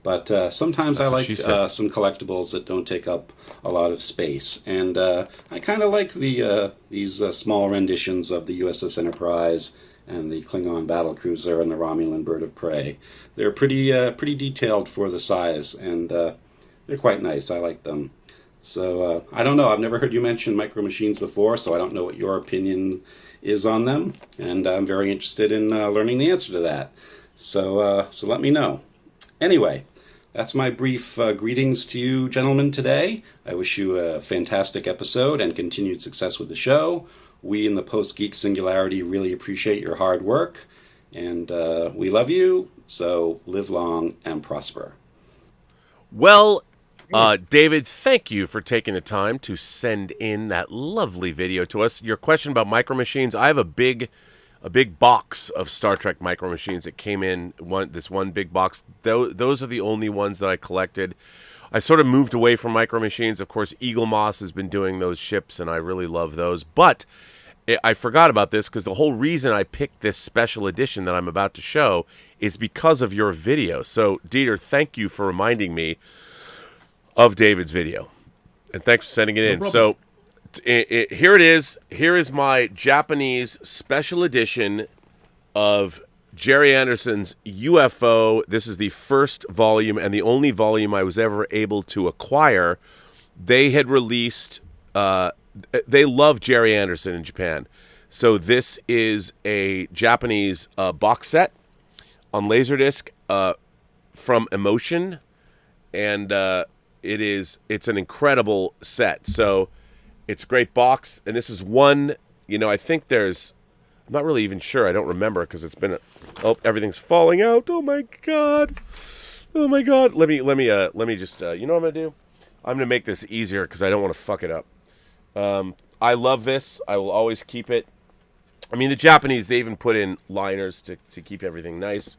But sometimes I like some collectibles that don't take up a lot of space. And I kind of like these small renditions of the USS Enterprise and the Klingon battlecruiser and the Romulan bird of prey. They're pretty detailed for the size, and they're quite nice. I like them. So I don't know. I've never heard you mention Micro Machines before, so I don't know what your opinion is on them, and I'm very interested in learning the answer to that. So let me know. Anyway, that's my brief greetings to you gentlemen today. I wish you a fantastic episode and continued success with the show. We in the Post-Geek Singularity really appreciate your hard work, and we love you, so live long and prosper. Well, David, thank you for taking the time to send in that lovely video to us. Your question about Micro Machines, I have a big box of Star Trek Micro Machines that came in this one big box. Those are the only ones that I collected. I sort of moved away from Micro Machines. Of course, Eagle Moss has been doing those ships, and I really love those. But I forgot about this because the whole reason I picked this special edition that I'm about to show is because of your video. So, Dieter, thank you for reminding me of David's video. And thanks for sending it in. So, here it is. Here is my Japanese special edition of Jerry Anderson's UFO. This is the first volume and the only volume I was ever able to acquire. They had released, they love Jerry Anderson in Japan. So this is a Japanese box set on Laserdisc from Emotion. And it's an incredible set. So it's a great box, and this is one, I think I'm not really even sure. I don't remember because it's been, everything's falling out. Oh my God. Let me just, you know what I'm going to do? I'm going to make this easier because I don't want to fuck it up. I love this. I will always keep it. I mean, the Japanese, they even put in liners to keep everything nice.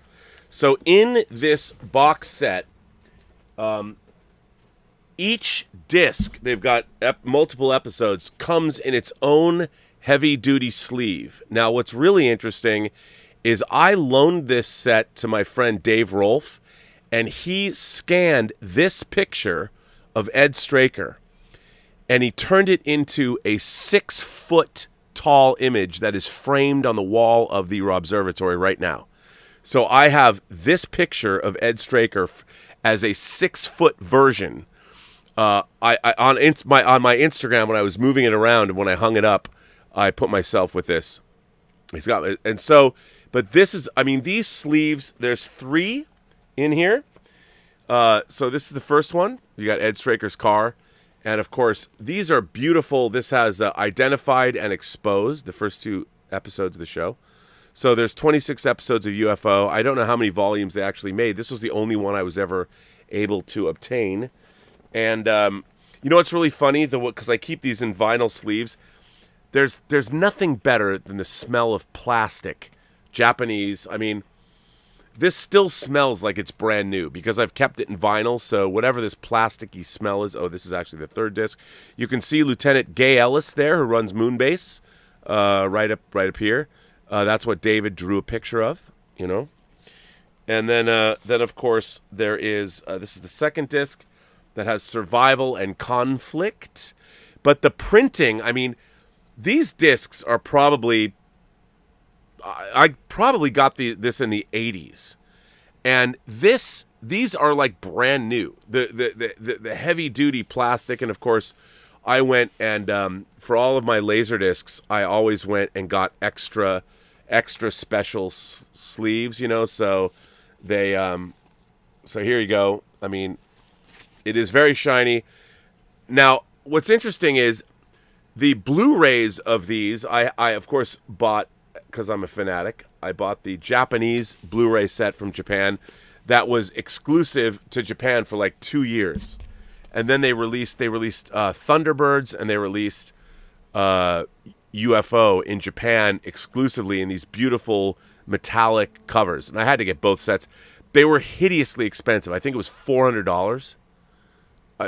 So in this box set, each disc, they've got multiple episodes, comes in its own heavy-duty sleeve. Now, what's really interesting is I loaned this set to my friend Dave Rolfe, and he scanned this picture of Ed Straker, and he turned it into a 6-foot-tall image that is framed on the wall of the observatory right now. So I have this picture of Ed Straker as a 6-foot version. On my Instagram, when I was moving it around and when I hung it up, I put myself with this. He's got it, and so, but this is, these sleeves. There's 3 in here. So this is the first one. You got Ed Straker's car, and of course these are beautiful. This has Identified and Exposed, the first 2 episodes of the show. So there's 26 episodes of UFO. I don't know how many volumes they actually made. This was the only one I was ever able to obtain. And you know what's really funny? Because I keep these in vinyl sleeves. There's nothing better than the smell of plastic. Japanese. This still smells like it's brand new because I've kept it in vinyl. So whatever this plasticky smell is. Oh, this is actually the 3rd disc. You can see Lieutenant Gay Ellis there, who runs Moonbase, right up here. That's what David drew a picture of. And then of course there is. This is the 2nd disc. That has Survival and Conflict. But the printing, these discs are probably... I probably got this in the 80s. And these are like brand new. The heavy-duty plastic. And, of course, I went and for all of my Laserdiscs, I always went and got extra special sleeves, So they... so here you go. It is very shiny. Now, what's interesting is the Blu-rays of these, I of course bought, because I'm a fanatic, I bought the Japanese Blu-ray set from Japan that was exclusive to Japan for like 2 years. And then they released Thunderbirds, and they released UFO in Japan exclusively in these beautiful metallic covers. And I had to get both sets. They were hideously expensive. I think it was $400.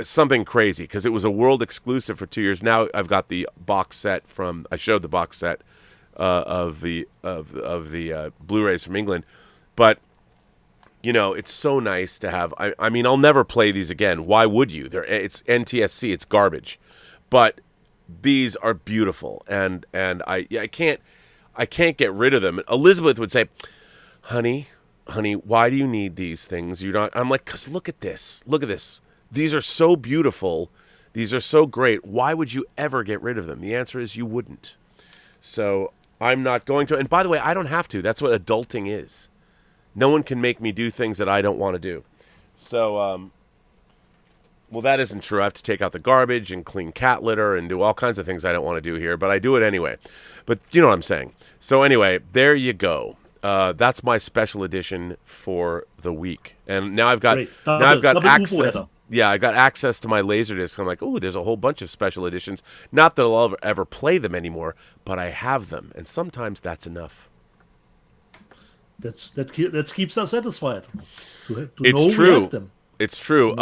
Something crazy, because it was a world exclusive for 2 years. Now I've got the box set I showed the box set of the Blu-rays from England, but it's so nice to have. I'll never play these again. Why would you? It's NTSC. It's garbage, but these are beautiful, and I can't. I can't get rid of them. Elizabeth would say, honey, why do you need these things? You're not. I'm like, because look at this. Look at this. These are so beautiful. These are so great. Why would you ever get rid of them? The answer is you wouldn't. So I'm not going to. And by the way, I don't have to. That's what adulting is. No one can make me do things that I don't want to do. So, well, that isn't true. I have to take out the garbage and clean cat litter and do all kinds of things I don't want to do here, but I do it anyway. But you know what I'm saying. So anyway, there you go. That's my special edition for the week. And now I've got access. Yeah, I got access to my Laserdisc. I'm like, oh, there's a whole bunch of special editions. Not that I'll ever play them anymore, but I have them, and sometimes that's enough. That keeps us satisfied. To it's know true. We have them. It's true.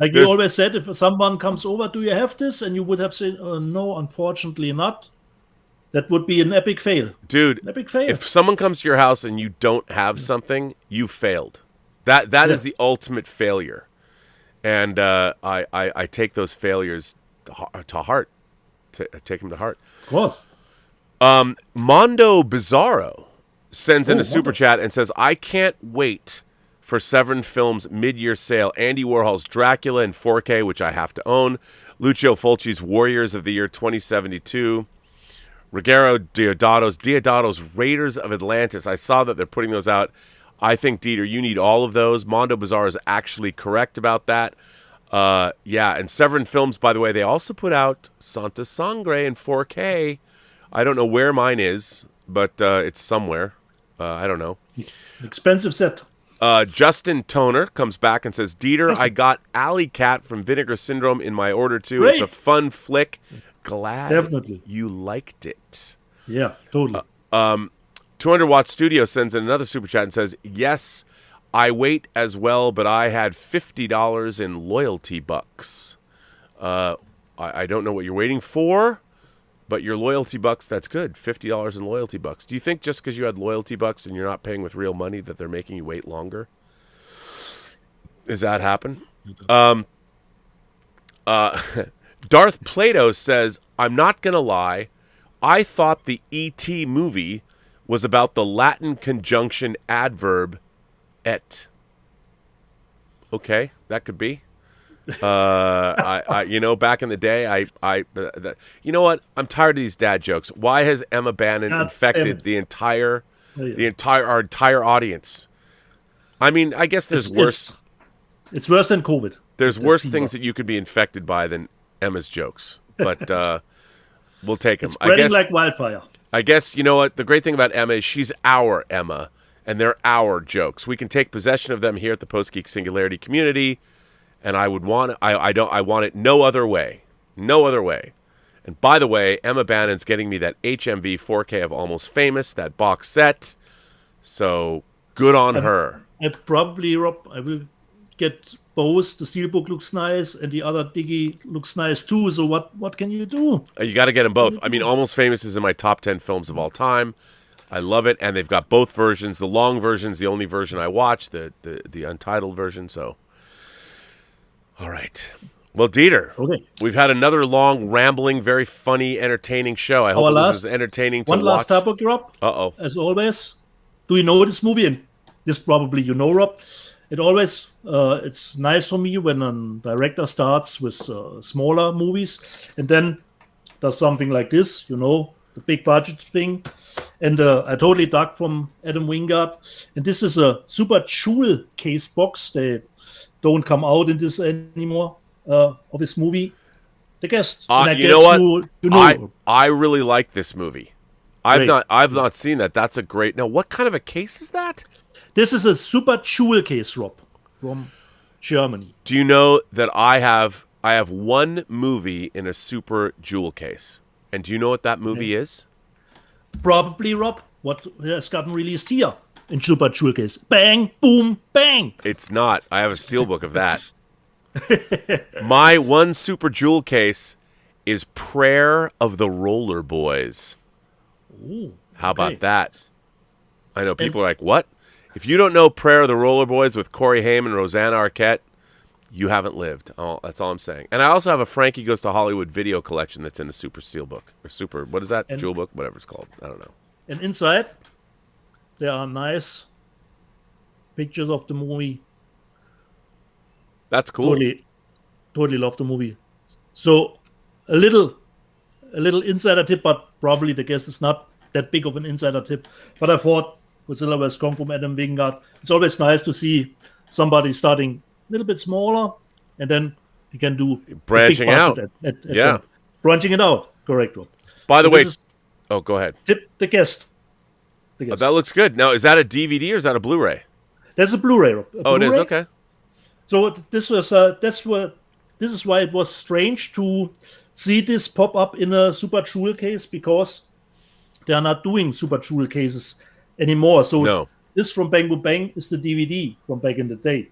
Like you always said, if someone comes over, do you have this? And you would have said, no, unfortunately not. That would be an epic fail. Dude, an epic fail. If someone comes to your house and you don't have something, you failed. That is the ultimate failure. And I take those failures to heart. Take them to heart. Of course. Mondo Bizarro sends in a super chat and says, I can't wait for Severin Films' mid-year sale. Andy Warhol's Dracula in 4K, which I have to own. Lucio Fulci's Warriors of the Year 2072. Ruggero Deodato's Raiders of Atlantis. I saw that they're putting those out. I think, Dieter, you need all of those. Mondo Bizarro is actually correct about that. Yeah, and Severin Films, by the way, they also put out Santa Sangre in 4K. I don't know where mine is, but it's somewhere. I don't know. Expensive set. Justin Toner comes back and says, Dieter, I got Alley Cat from Vinegar Syndrome in my order too. Great. It's a fun flick. Glad Definitely. you liked it. Yeah, totally. 200 Watt Studio sends in another super chat and says, yes, I wait as well, but I had $50 in loyalty bucks. I don't know what you're waiting for, but your loyalty bucks, that's good. $50 in loyalty bucks. Do you think just because you had loyalty bucks and you're not paying with real money that they're making you wait longer? Does that happen? Darth Plato says, I'm not going to lie. I thought the E.T. movie was about the Latin conjunction adverb et. Okay, that could be. Back in the day, you know what? I'm tired of these dad jokes. Why has Emma Bannon infected our entire audience? I mean, I guess there's worse. It's worse than COVID. There's worse things that you could be infected by than Emma's jokes, but we'll take them. Spreading like wildfire. I guess, you know what? The great thing about Emma is she's our Emma, and they're our jokes. We can take possession of them here at the Post-Geek Singularity community, and I want it no other way. No other way. And by the way, Emma Bannon's getting me that HMV 4K of Almost Famous, that box set. So good on her. And probably, Rob, I will get both. The Steelbook looks nice, and the other Diggy looks nice too. So what can you do? You got to get them both. I mean, Almost Famous is in my top 10 films of all time. I love it, and they've got both versions. The long version's the only version I watch, the untitled version. So, all right. Well, Dieter, we've had another long, rambling, very funny, entertaining show. I hope this is entertaining to watch. One last topic, Rob. Uh-oh. As always, do you know this movie? And this probably you know, Rob. It always, it's nice for me when a director starts with smaller movies and then does something like this, the big budget thing. And I totally dug from Adam Wingard. And this is a super jewel case box. They don't come out in this anymore of this movie. The Guest. You know what? I really like this movie. I've not seen that. That's a great. Now, what kind of a case is that? This is a super jewel case, Rob, from Germany. Do you know that I have one movie in a super jewel case? And do you know what that movie is? Probably, Rob, what has gotten released here in super jewel case. Bang, boom, bang. It's not. I have a steelbook of that. My one super jewel case is Prayer of the Roller Boys. Ooh, how about that? I know people are like, what? If you don't know Prayer of the Roller Boys with Corey Haim and Rosanna Arquette, you haven't lived. That's all I'm saying. And I also have a Frankie Goes to Hollywood video collection that's in the super steelbook. Or super, what is that? Jewel book? Whatever it's called. I don't know. And inside, there are nice pictures of the movie. That's cool. Totally love the movie. So a little insider tip, but probably the guest is not that big of an insider tip. But I thought Godzilla vs. Kong from Adam Wingard. It's always nice to see somebody starting a little bit smaller, and then you can do branching out. Branching it out. Correct, Rob. By the way, go ahead. Tip the guest. Oh, that looks good. Now, is that a DVD or is that a Blu-ray? That's a Blu-ray. Rob. It is, okay. So this was this is why it was strange to see this pop up in a Super Jewel case, because they are not doing Super Jewel cases anymore. So this from Bang Boom Bang is the DVD from back in the day,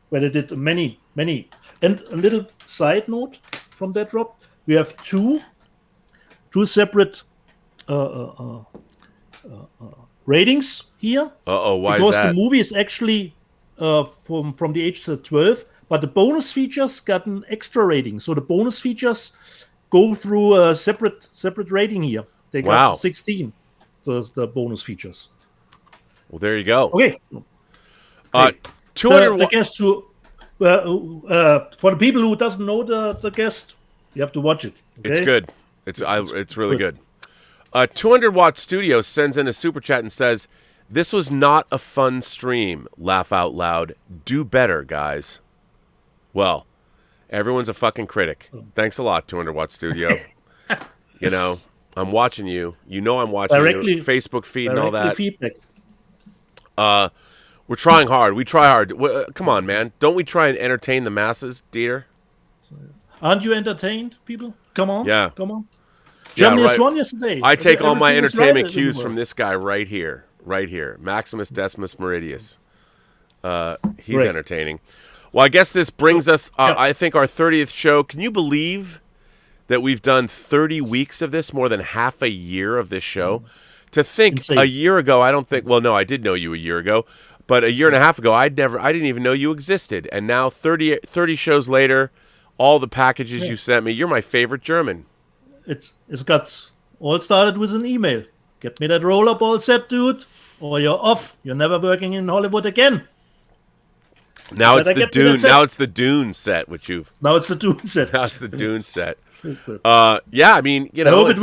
where they did many. And a little side note from that, Rob, we have two separate ratings here. Why because is that? The movie is actually from the age of 12, but the bonus features got an extra rating. So the bonus features go through a separate rating here. They got 16. So the bonus features. Well, there you go. Okay. 200. The guest who, for the people who doesn't know the guest, you have to watch it. Okay? It's good. It's really good. 200 Watt Studio sends in a super chat and says, "This was not a fun stream. Laugh out loud. Do better, guys." Well, everyone's a fucking critic. Thanks a lot, 200 Watt Studio. You know, I'm watching you. You know I'm watching you. Facebook feed and all that. Feedback. We're trying hard. We try hard. Come on, man. Don't we try and entertain the masses, Dieter? Aren't you entertained, people? Come on. Yeah. Come on. Germany has won yesterday. I take all my entertainment cues from this guy right here. Right here. Maximus Decimus Meridius. He's entertaining. Well, I guess this brings us, I think, our 30th show. Can you believe that we've done 30 weeks of this, more than half a year of this show? To think a year ago, I don't think, well, no, I did know you a year ago, but a year and a half ago, I didn't even know you existed. And now 30 shows later, all the packages you sent me, you're my favorite German. It's got all started with an email. Get me that rollerball set, dude, or you're off. You're never working in Hollywood again. Now it's the Dune. Now it's the Dune set, which you've. Now it's the Dune set. Now it's the Dune set. Yeah, I mean, you know, I hope it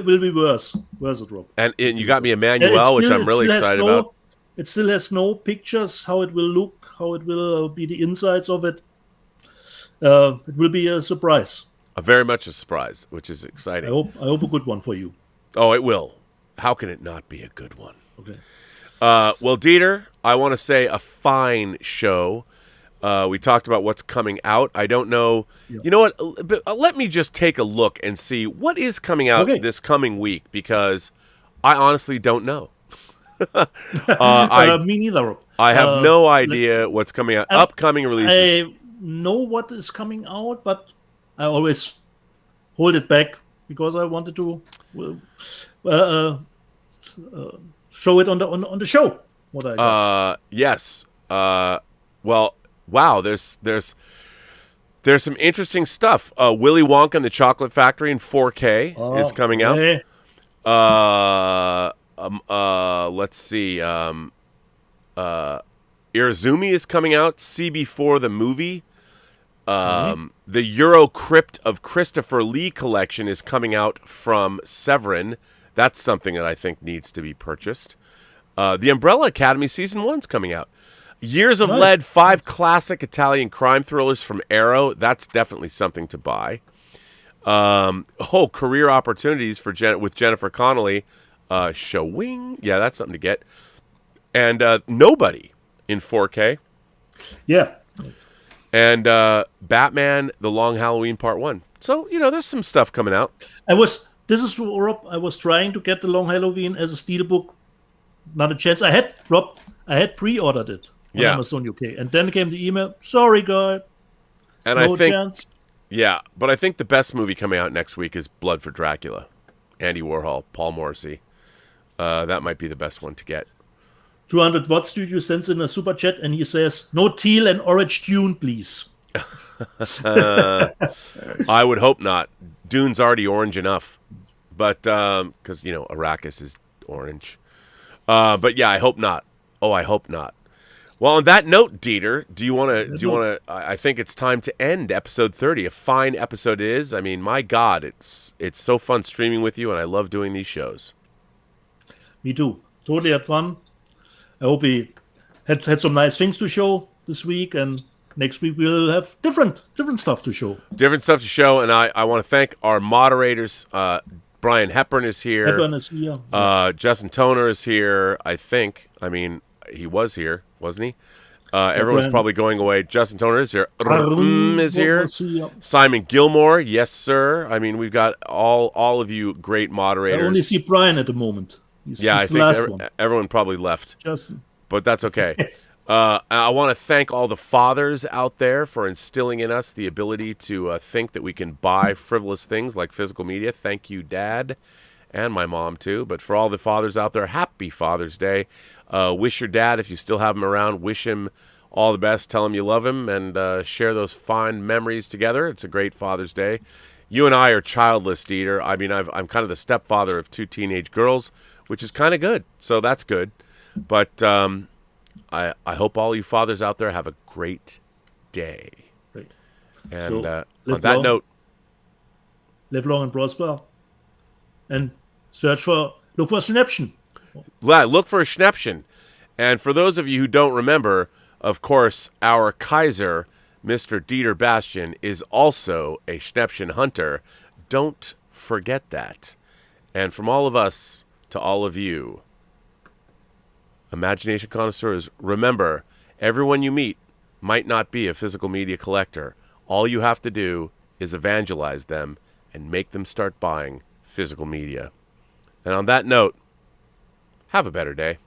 will be worse. Where's it, Rob? And you got me Emmanuel, which I'm really excited about. It still has no pictures, how it will look, how it will be the insides of it. It will be a surprise. Very much a surprise, which is exciting. I hope a good one for you. Oh, it will. How can it not be a good one? Okay. Well, Dieter, I want to say a fine show. We talked about what's coming out. I don't know. Yeah. You know what? But let me just take a look and see what is coming out this coming week, because I honestly don't know. Me neither. I have no idea what's coming out. Upcoming releases. I know what is coming out, but I always hold it back because I wanted to show it on the show. What I got. Yes. Well, wow. There's some interesting stuff. Willy Wonka and the Chocolate Factory in 4K is coming out. Let's see. Irizumi is coming out. CB4 the movie. The Euro Crypt of Christopher Lee collection is coming out from Severin. That's something that I think needs to be purchased. The Umbrella Academy Season 1's coming out. Years of Lead, 5 classic Italian crime thrillers from Arrow. That's definitely something to buy. Career opportunities with Jennifer Connelly. Showing. Yeah, that's something to get. And Nobody in 4K. Yeah. And Batman, The Long Halloween Part 1. So, you know, there's some stuff coming out. I was trying to get The Long Halloween as a steelbook. Not a chance. I had pre-ordered it on Amazon UK. And then came the email, sorry, guy. And no chance. Yeah, but I think the best movie coming out next week is Blood for Dracula. Andy Warhol, Paul Morrissey. That might be the best one to get. 200 Watt Studio sends in a super chat and he says, no teal and orange Dune, please. I would hope not. Dune's already orange enough. But, because, you know, Arrakis is orange. But yeah, I hope not. Oh, I hope not. Well, on that note, Dieter, do you want to? I think it's time to end episode 30. A fine episode it is. I mean, my God, it's so fun streaming with you, and I love doing these shows. Me too. Totally had fun. I hope we had some nice things to show this week, and next week we'll have different stuff to show. Different stuff to show, and I want to thank our moderators. Brian Hepburn is here. Hepburn is here. Justin Toner is here, I think. I mean, he was here, wasn't he? Everyone's probably going away. Justin Toner is here. Is here. Simon Gilmore, yes, sir. I mean, we've got all of you great moderators. I only see Brian at the moment. He's I the last think one. Everyone probably left. Justin. But that's okay. I want to thank all the fathers out there for instilling in us the ability to think that we can buy frivolous things like physical media. Thank you, Dad, and my mom, too. But for all the fathers out there, happy Father's Day. Wish your dad, if you still have him around, wish him all the best. Tell him you love him and share those fond memories together. It's a great Father's Day. You and I are childless, Dieter. I mean, I'm kind of the stepfather of 2 teenage girls, which is kind of good. So that's good. But I hope all you fathers out there have a great day. Great. And So, on that note, live long and prosper, and look for a Schnäppchen. look for a Schnäppchen. And for those of you who don't remember, of course, our Kaiser, Mr. Dieter Bastian, is also a Schnäppchen hunter. Don't forget that. And from all of us to all of you, imagination connoisseurs, remember, everyone you meet might not be a physical media collector. All you have to do is evangelize them and make them start buying physical media. And on that note, have a better day.